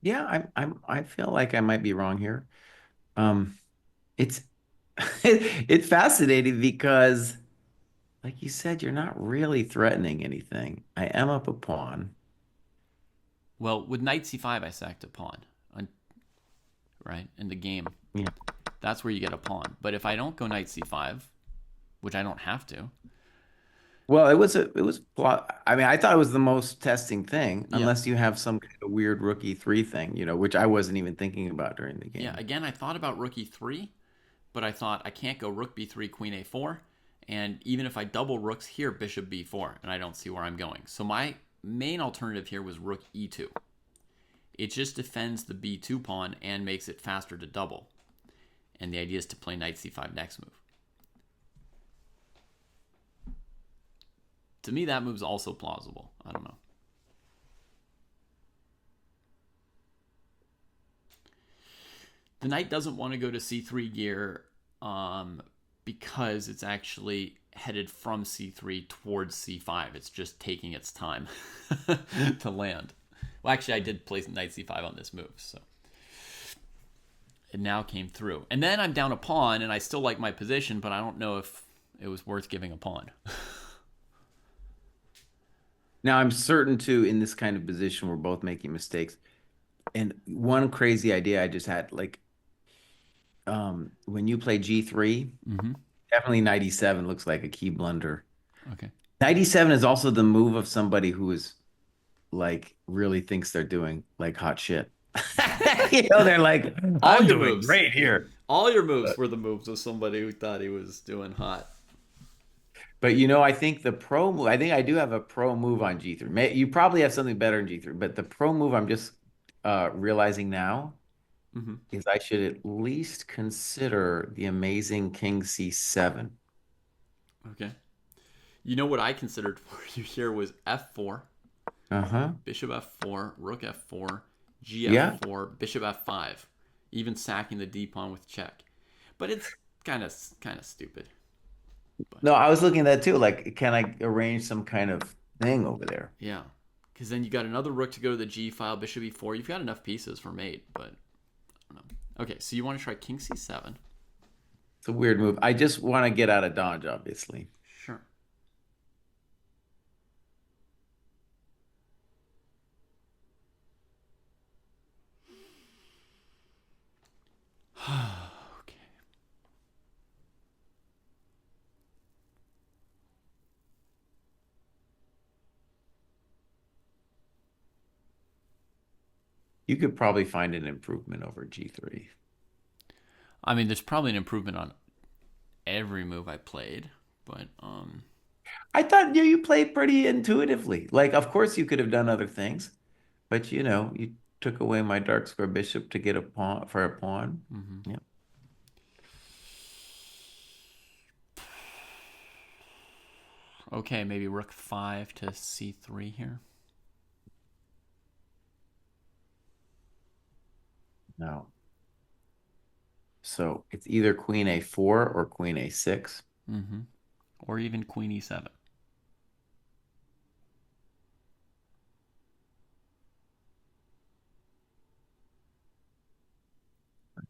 Yeah, I feel like I might be wrong here. It's it's fascinating because, like you said, you're not really threatening anything. I am up a pawn. Well, with Knight C5, I sacked a pawn, right, in the game. Yeah. That's where you get a pawn. But if I don't go Knight C5, which I don't have to. Well, it was I mean, I thought it was the most testing thing, unless you have some kind of weird Rook E3 thing, which I wasn't even thinking about during the game. Yeah, again, I thought about Rook E3, but I thought I can't go Rook B3, Queen A4, and even if I double rooks here, Bishop B4, and I don't see where I'm going. So my main alternative here was Rook E2. It just defends the B2 pawn and makes it faster to double. And the idea is to play Knight C5 next move. To me, that move's also plausible. I don't know. The knight doesn't want to go to C3 gear because it's actually headed from C3 towards C5. It's just taking its time to land. Well, actually, I did place Knight C5 on this move, so. it now came through. And then I'm down a pawn, and I still like my position, but I don't know if it was worth giving a pawn. Now I'm certain too, in this kind of position, we're both making mistakes. And one crazy idea I just had, like, when you play G3, definitely knight e7 looks like a key blunder. Okay. Knight e7 is also the move of somebody who is like really thinks they're doing like hot shit. They're like, All I'm your doing moves. great here. All your moves were the moves of somebody who thought he was doing hot. But I think the pro move, I think I do have a pro move on G3. You probably have something better in G3, but the pro move I'm just realizing now is I should at least consider the amazing King C7. Okay. You know what I considered for you here was F4, Bishop F4, Rook F4, G F4, Bishop F5, even sacking the D pawn with check. But it's kind of stupid. But, no, I was looking at that too. Like, can I arrange some kind of thing over there? Yeah, because then you got another rook to go to the G file, Bishop E4. You've got enough pieces for mate, but I don't know. Okay, so you want to try King C7. It's a weird move. I just want to get out of dodge, obviously. Sure. Okay. You could probably find an improvement over G3. I mean, there's probably an improvement on every move I played, but I thought you played pretty intuitively. Like, of course you could have done other things, but you took away my dark square bishop to get a pawn for a pawn. Yeah. Okay, maybe Rook 5 to C3 here. No. So it's either Queen A4 or Queen A6. Or even Queen E7.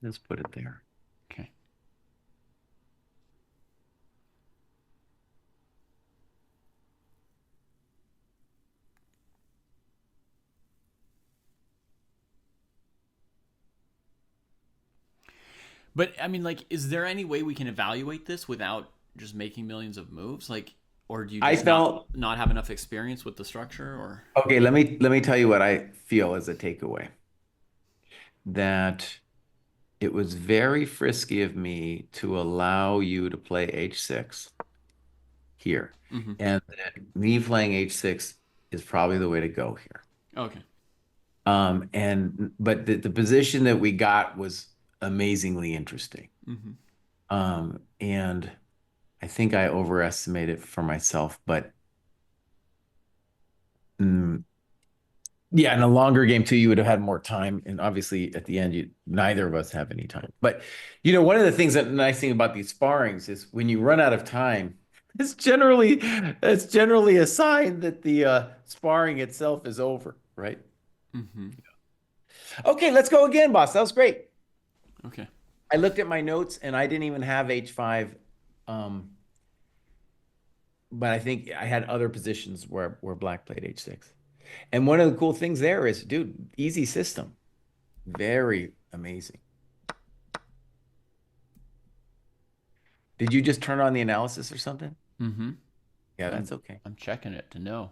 Let's put it there. Okay. But I mean, like, is there any way we can evaluate this without just making millions of moves? Like, or do you just not have enough experience with the structure? Or okay, let me tell you what I feel as a takeaway. That it was very frisky of me to allow you to play H6 here, and that me playing H6 is probably the way to go here. Okay. But the position that we got was amazingly interesting. And I think I overestimated for myself, but yeah, in a longer game too, you would have had more time. And obviously at the end, neither of us have any time. But one of the things that nice thing about these sparrings is when you run out of time, it's generally a sign that the sparring itself is over, right? Okay, let's go again, boss. That was great. Okay. I looked at my notes and I didn't even have H5. But I think I had other positions where black played H6. And one of the cool things there is, dude, easy system. Very amazing. Did you just turn on the analysis or something? Yeah, that's okay. I'm checking it to know.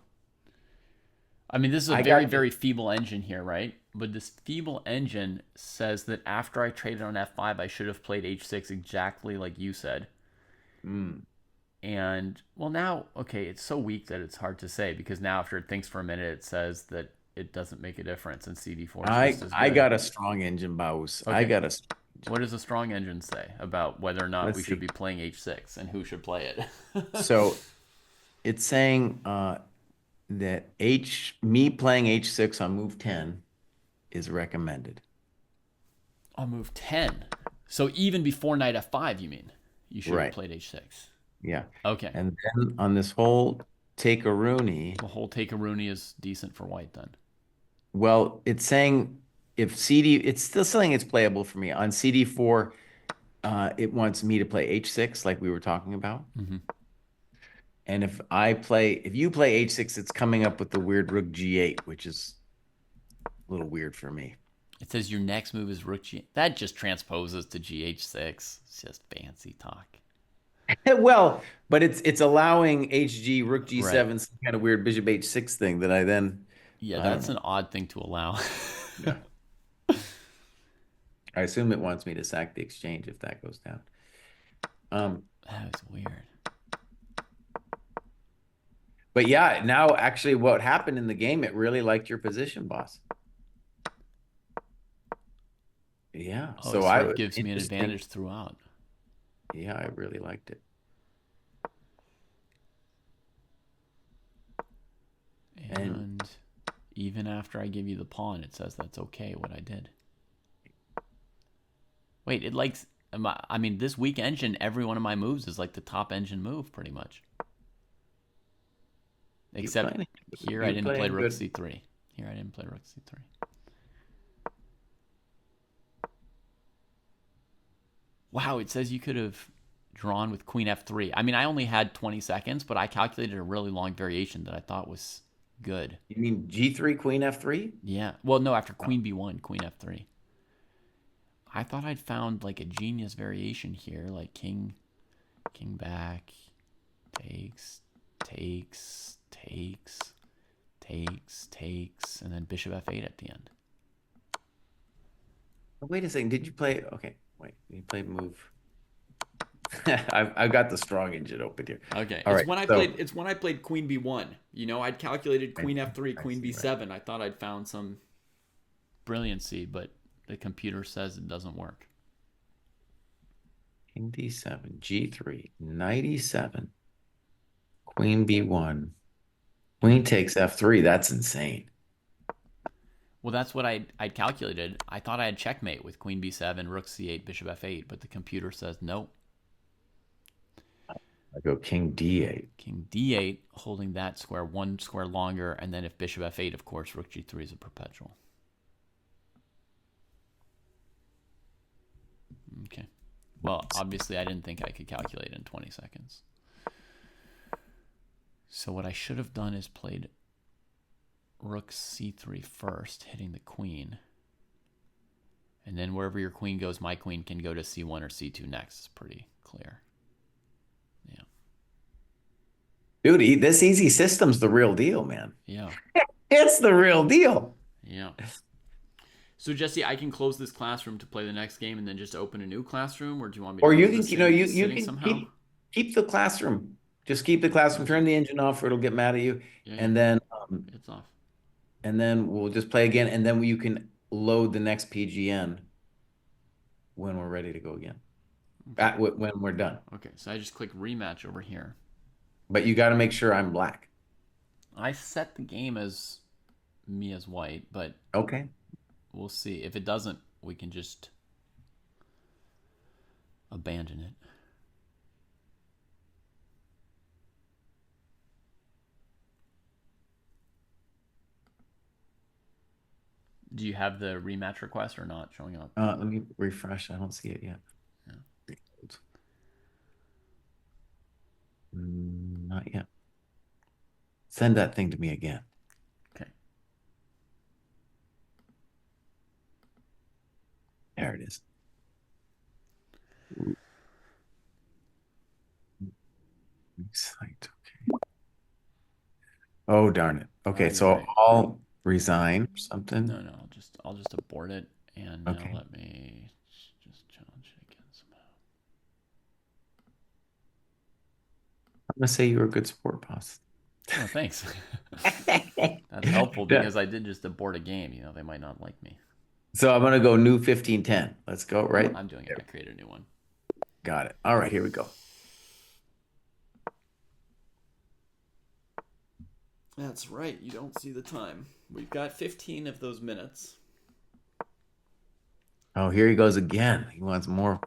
I mean, this is a very, very feeble engine here, right? But this feeble engine says that after I traded on F5, I should have played H6 exactly like you said. And, well, now, okay, it's so weak that it's hard to say, because now after it thinks for a minute, it says that it doesn't make a difference, and CD4 is just as good. I got a strong engine, Baus. Okay. What does a strong engine say about whether or not we should be playing H6 and who should play it? So it's saying that me playing H6 on move 10 is recommended. On move 10? So even before knight F5, you mean? You should have played H6. Yeah. Okay. And then on this whole take a Rooney. The whole take a Rooney is decent for white then. Well, it's saying if CD, it's still saying it's playable for me. On CD4, it wants me to play H6 like we were talking about. Mm-hmm. And if you play H6, it's coming up with the weird rook G8, which is a little weird for me. It says your next move is rook G. That just transposes to GH6. It's just fancy talk. Well, but it's allowing HG, rook G7, Right. some kind of weird bishop H6 thing that I then. Yeah, I don't that's know. an odd thing to allow. Yeah. I assume it wants me to sack the exchange if that goes down. That was weird. But yeah, now actually what happened in the game, it really liked your position, boss. Yeah. Oh, So it I sort of gives me an interesting. advantage throughout. Yeah, I really liked it. And even after I give you the pawn, it says that's okay what I did. Wait, it likes... I mean, this weak engine, every one of my moves is like the top engine move, pretty much. Except here I didn't play rook c3. Here I didn't play rook c3. Wow, it says you could have drawn with queen f3. I mean, I only had 20 seconds, but I calculated a really long variation that I thought was good. You mean G3, queen F3? Yeah. Well, no, after queen b1, queen f3. I thought I'd found like a genius variation here, like king back, takes, and then bishop f8 at the end. Wait a second. Did you play? Okay, wait. You played move. I've got the strong engine open here. Okay. All it's right, when I so- played. It's when I played queen b1. You know, I'd calculated queen f3, queen see, b7. I thought I'd found some brilliancy, but the computer says it doesn't work. King D7, G3, knight E7, queen B1, queen takes F3. That's insane. Well, that's what I'd calculated. I thought I had checkmate with queen b7, rook c8, bishop f8, but the computer says no. I go king D8. King d8, holding that square one square longer, and then if bishop f8, of course, rook g3 is a perpetual. Okay. Well, obviously, I didn't think I could calculate in 20 seconds. So what I should have done is played rook c3 first, hitting the queen. And then wherever your queen goes, my queen can go to c1 or c2 next. It's pretty clear. Yeah. Dude, this easy system's the real deal, man. Yeah. It's the real deal. Yeah. So Jesse, I can close this classroom to play the next game and then just open a new classroom, or do you want me to? Or you leave can, this you know, you sitting can somehow? keep the classroom. Just keep the classroom. Turn the engine off, or it'll get mad at you. Yeah, and then, it's off. and then we'll just play again, and then you can load the next PGN when we're ready to go again. Okay. When we're done. Okay, so I just click rematch over here. But you got to make sure I'm black. I set the game as me as white, but Okay. we'll see. If it doesn't, we can just abandon it. Do you have the rematch request or not showing up? Let me refresh. I don't see it yet. Yeah. Not yet. Send that thing to me again. Okay. There it is. Site. Okay. Oh, darn it. Okay, you're so right. I'll resign or something. No, I'll just abort it, and now let me just challenge it again somehow. I'm gonna say you were a good sport, boss. Oh, thanks. That's helpful because I did just abort a game. You know, they might not like me. So I'm gonna go new 1510. Let's go, right? I'm doing it. I created a new one. Got it. All right, here we go. That's right. You don't see the time. We've got 15 of those minutes. Oh, here he goes again. He wants more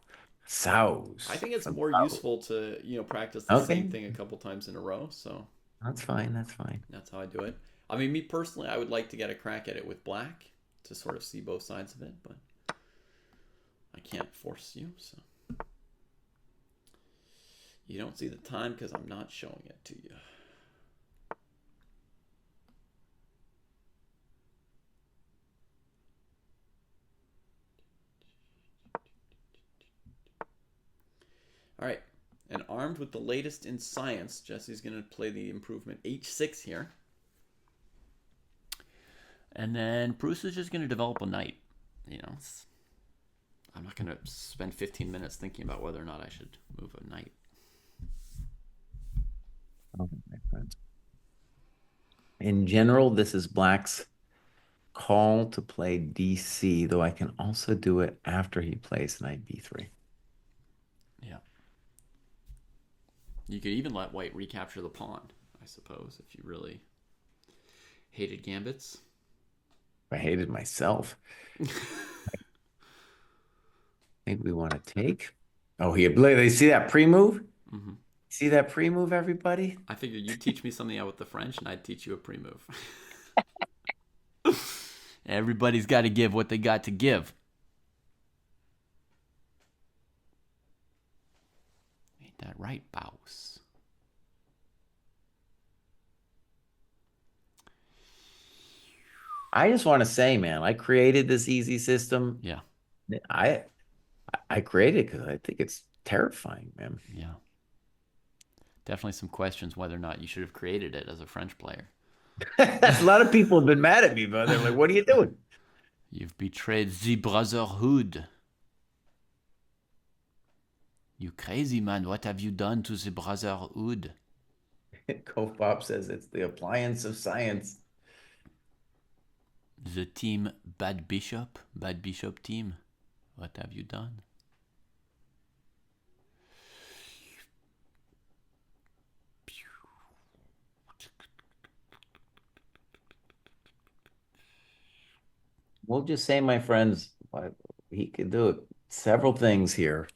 sows. I think it's more useful to, practice the same thing a couple times in a row. So that's fine. That's fine. that's how I do it. I mean, me personally, I would like to get a crack at it with black to sort of see both sides of it, but I can't force you, so. You don't see the time because I'm not showing it to you. All right, and armed with the latest in science, Jesse's going to play the improvement h6 here. And then Pruess is just going to develop a knight. You know, I'm not going to spend 15 minutes thinking about whether or not I should move a knight. Oh, my friend. In general, this is Black's call to play DC, though I can also do it after he plays knight b3. Yeah. You could even let White recapture the pawn, I suppose, if you really hated gambits. I hated myself. Maybe we want to take. Oh, here, they see that pre-move? Mm-hmm. See that pre-move, everybody? I figured you'd teach me something out with the French, and I'd teach you a pre-move. Everybody's got to give what they got to give. Ain't that right, Bouse? I just want to say, man, I created this easy system. Yeah. I created it because I think it's terrifying, man. Yeah. Definitely some questions whether or not you should have created it as a French player. A lot of people have been mad at me, but they're like, what are you doing? You've betrayed the brotherhood. You crazy man, what have you done to the brotherhood? Kofop says it's the appliance of science. The team Bad Bishop team, what have you done? We'll just say, my friends, he could do several things here.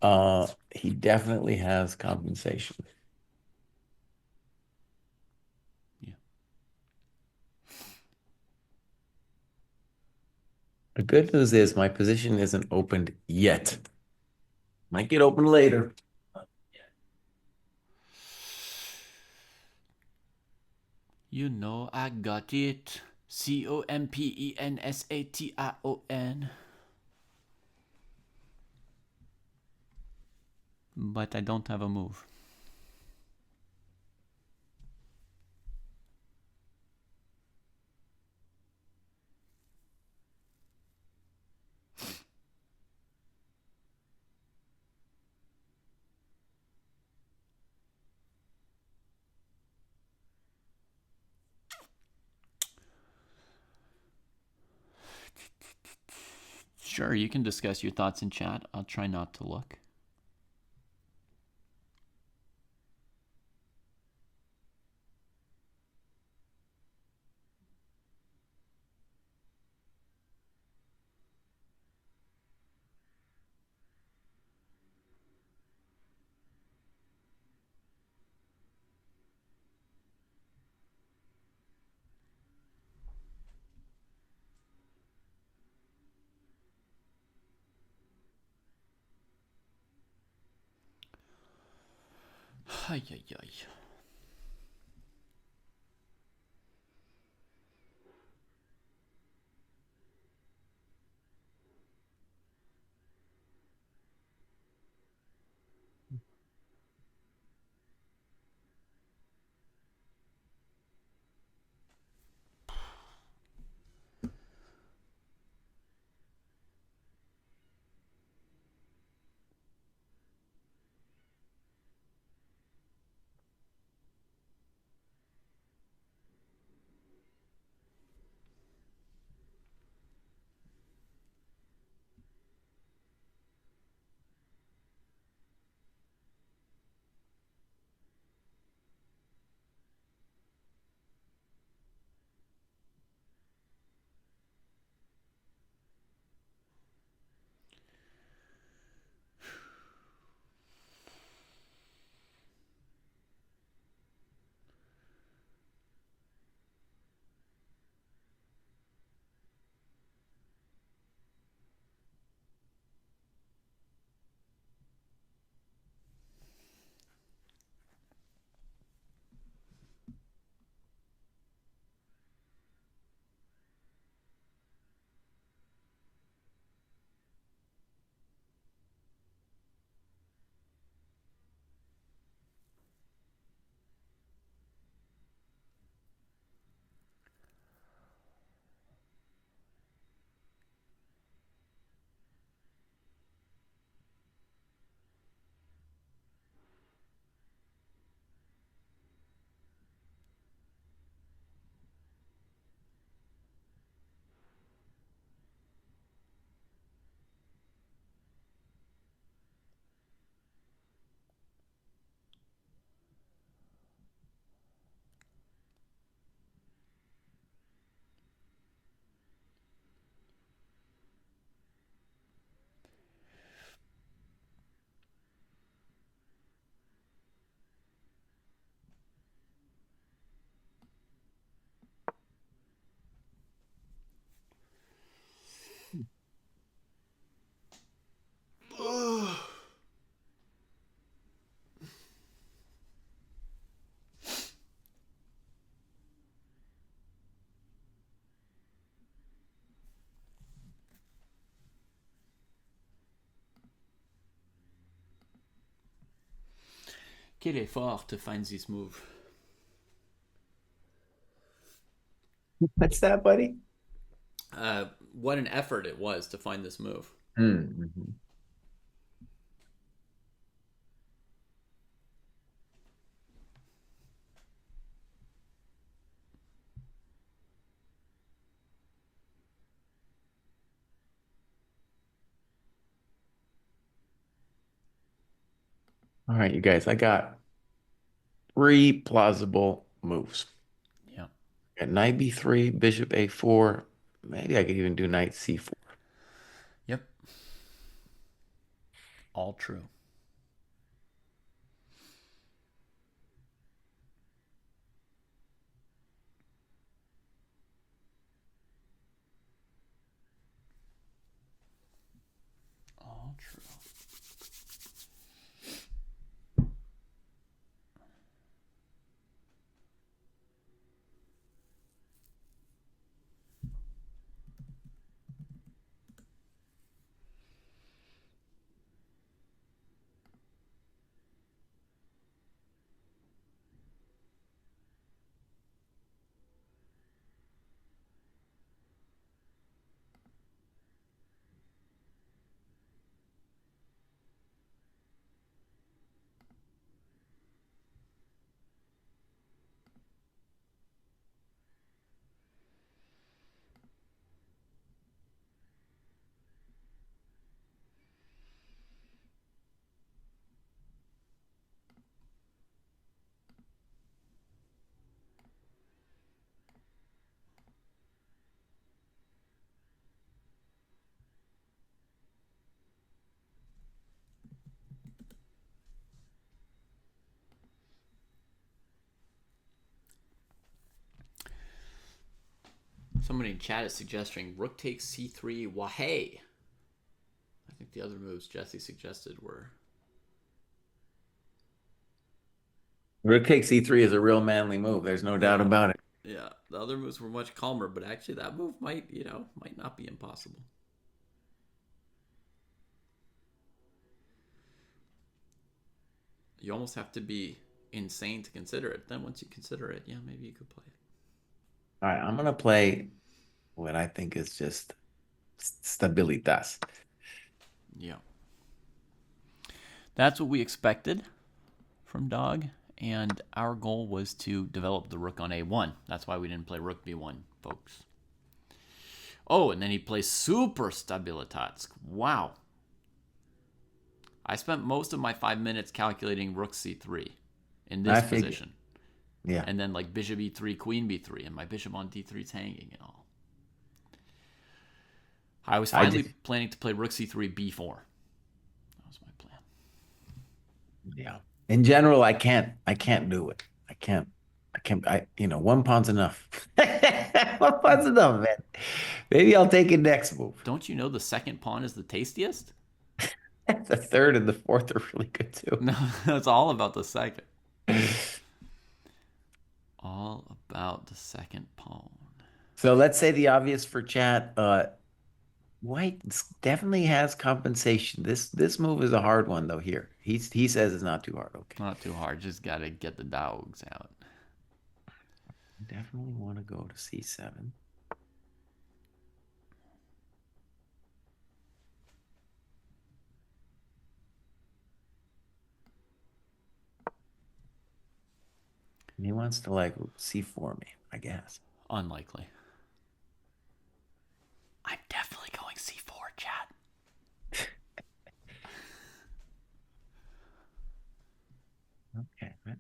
He definitely has compensation. Yeah. The good news is my position isn't opened yet. Might get open later. You know I got it. Compensation. But I don't have a move. Sure, you can discuss your thoughts in chat. I'll try not to look. Ay, ay, ay. Quel effort to find this move. What's that, buddy? What an effort it was to find this move. Mm-hmm. All right, you guys, I got 3 plausible moves. Yeah. Got knight b3, bishop a4. Maybe I could even do knight c4. Yep. All true. All true. Somebody in chat is suggesting rook takes c3, wahey. I think the other moves Jesse suggested were... Rook takes e3 is a real manly move. There's no doubt about it. Yeah, the other moves were much calmer, but actually that move might not be impossible. You almost have to be insane to consider it. Then once you consider it, yeah, maybe you could play it. All right, I'm going to play what I think is just stabilitas. Yeah. That's what we expected from Dog, and our goal was to develop the rook on a1. That's why we didn't play rook b1, folks. Oh, and then he plays super stabilitats. Wow. I spent most of my 5 minutes calculating rook c3 in this position. Yeah. And then like bishop e3, queen b3, and my bishop on d3 is hanging and all. I was finally planning to play rook c3, b4. That was my plan. Yeah. In general, I can't do it. One pawn's enough. One pawn's enough, man. Maybe I'll take a next move. Don't you know the second pawn is the tastiest? The third and the fourth are really good too. No, it's all about the second. All about the second pawn. So let's say the obvious for chat. White definitely has compensation. This move is a hard one though. Here he says it's not too hard. Okay, not too hard. Just gotta get the dogs out. Definitely want to go to c7. And he wants to like c4 me, I guess. Unlikely. I'm definitely going c4, chat. Okay, I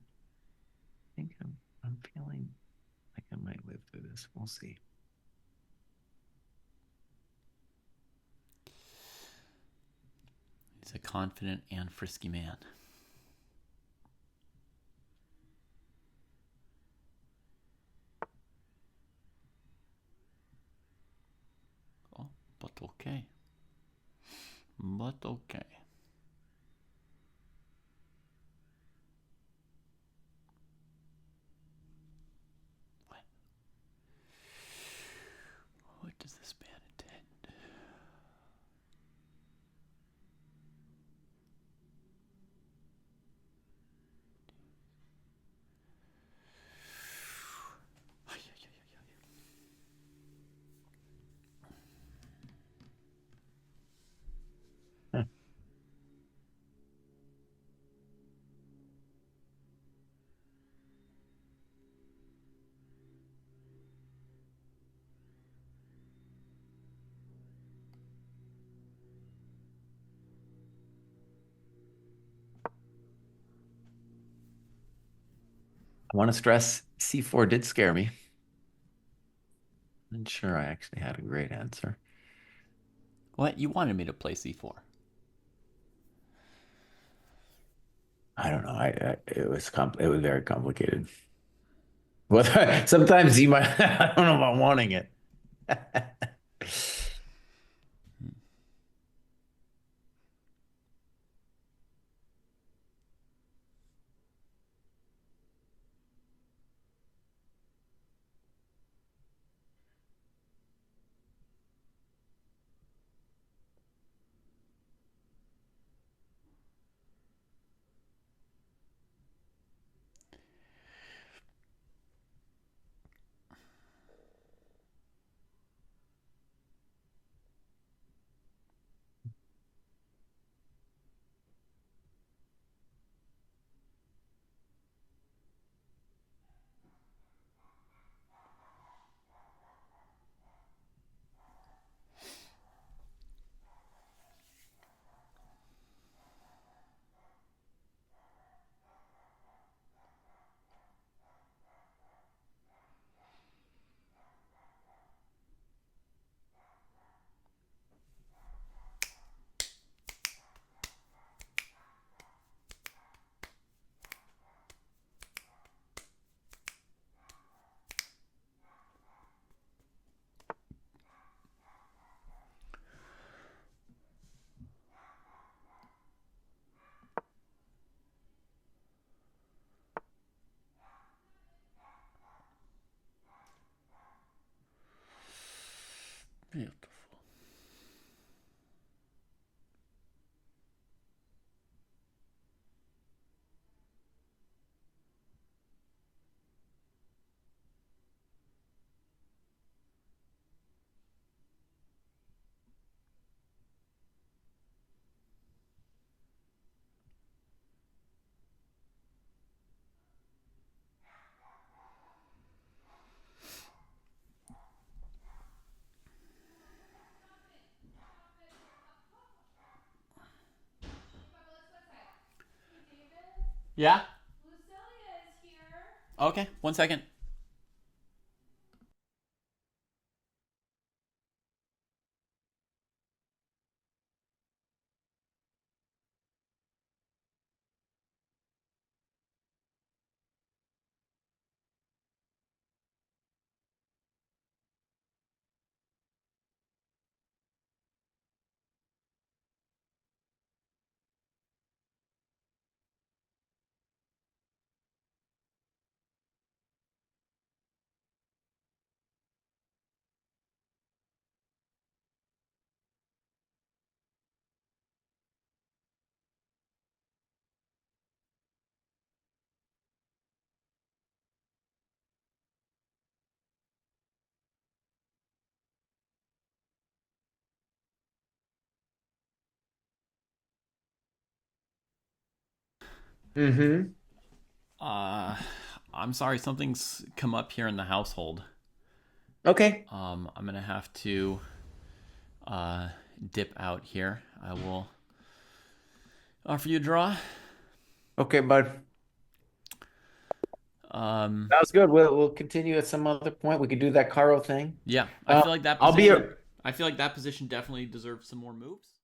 think I'm feeling like I might live through this. We'll see. He's a confident and frisky man. Oh, but okay. But okay. What does this man intend? I want to stress C4 did scare me. I'm sure I actually had a great answer. What? You wanted me to play c4. I don't know. It was it was very complicated. Well, sometimes you might. I don't know about wanting it. Beautiful. Yeah? Okay, 1 second. Mm-hmm. Uh, I'm sorry, something's come up here in the household. Okay. I'm gonna have to uh, dip out here. I will offer you a draw. Okay, bud. Um, That was good. We'll continue at some other point. We could do that Caro thing. yeah, I feel like that I'll be position. I feel like that position definitely deserves some more moves.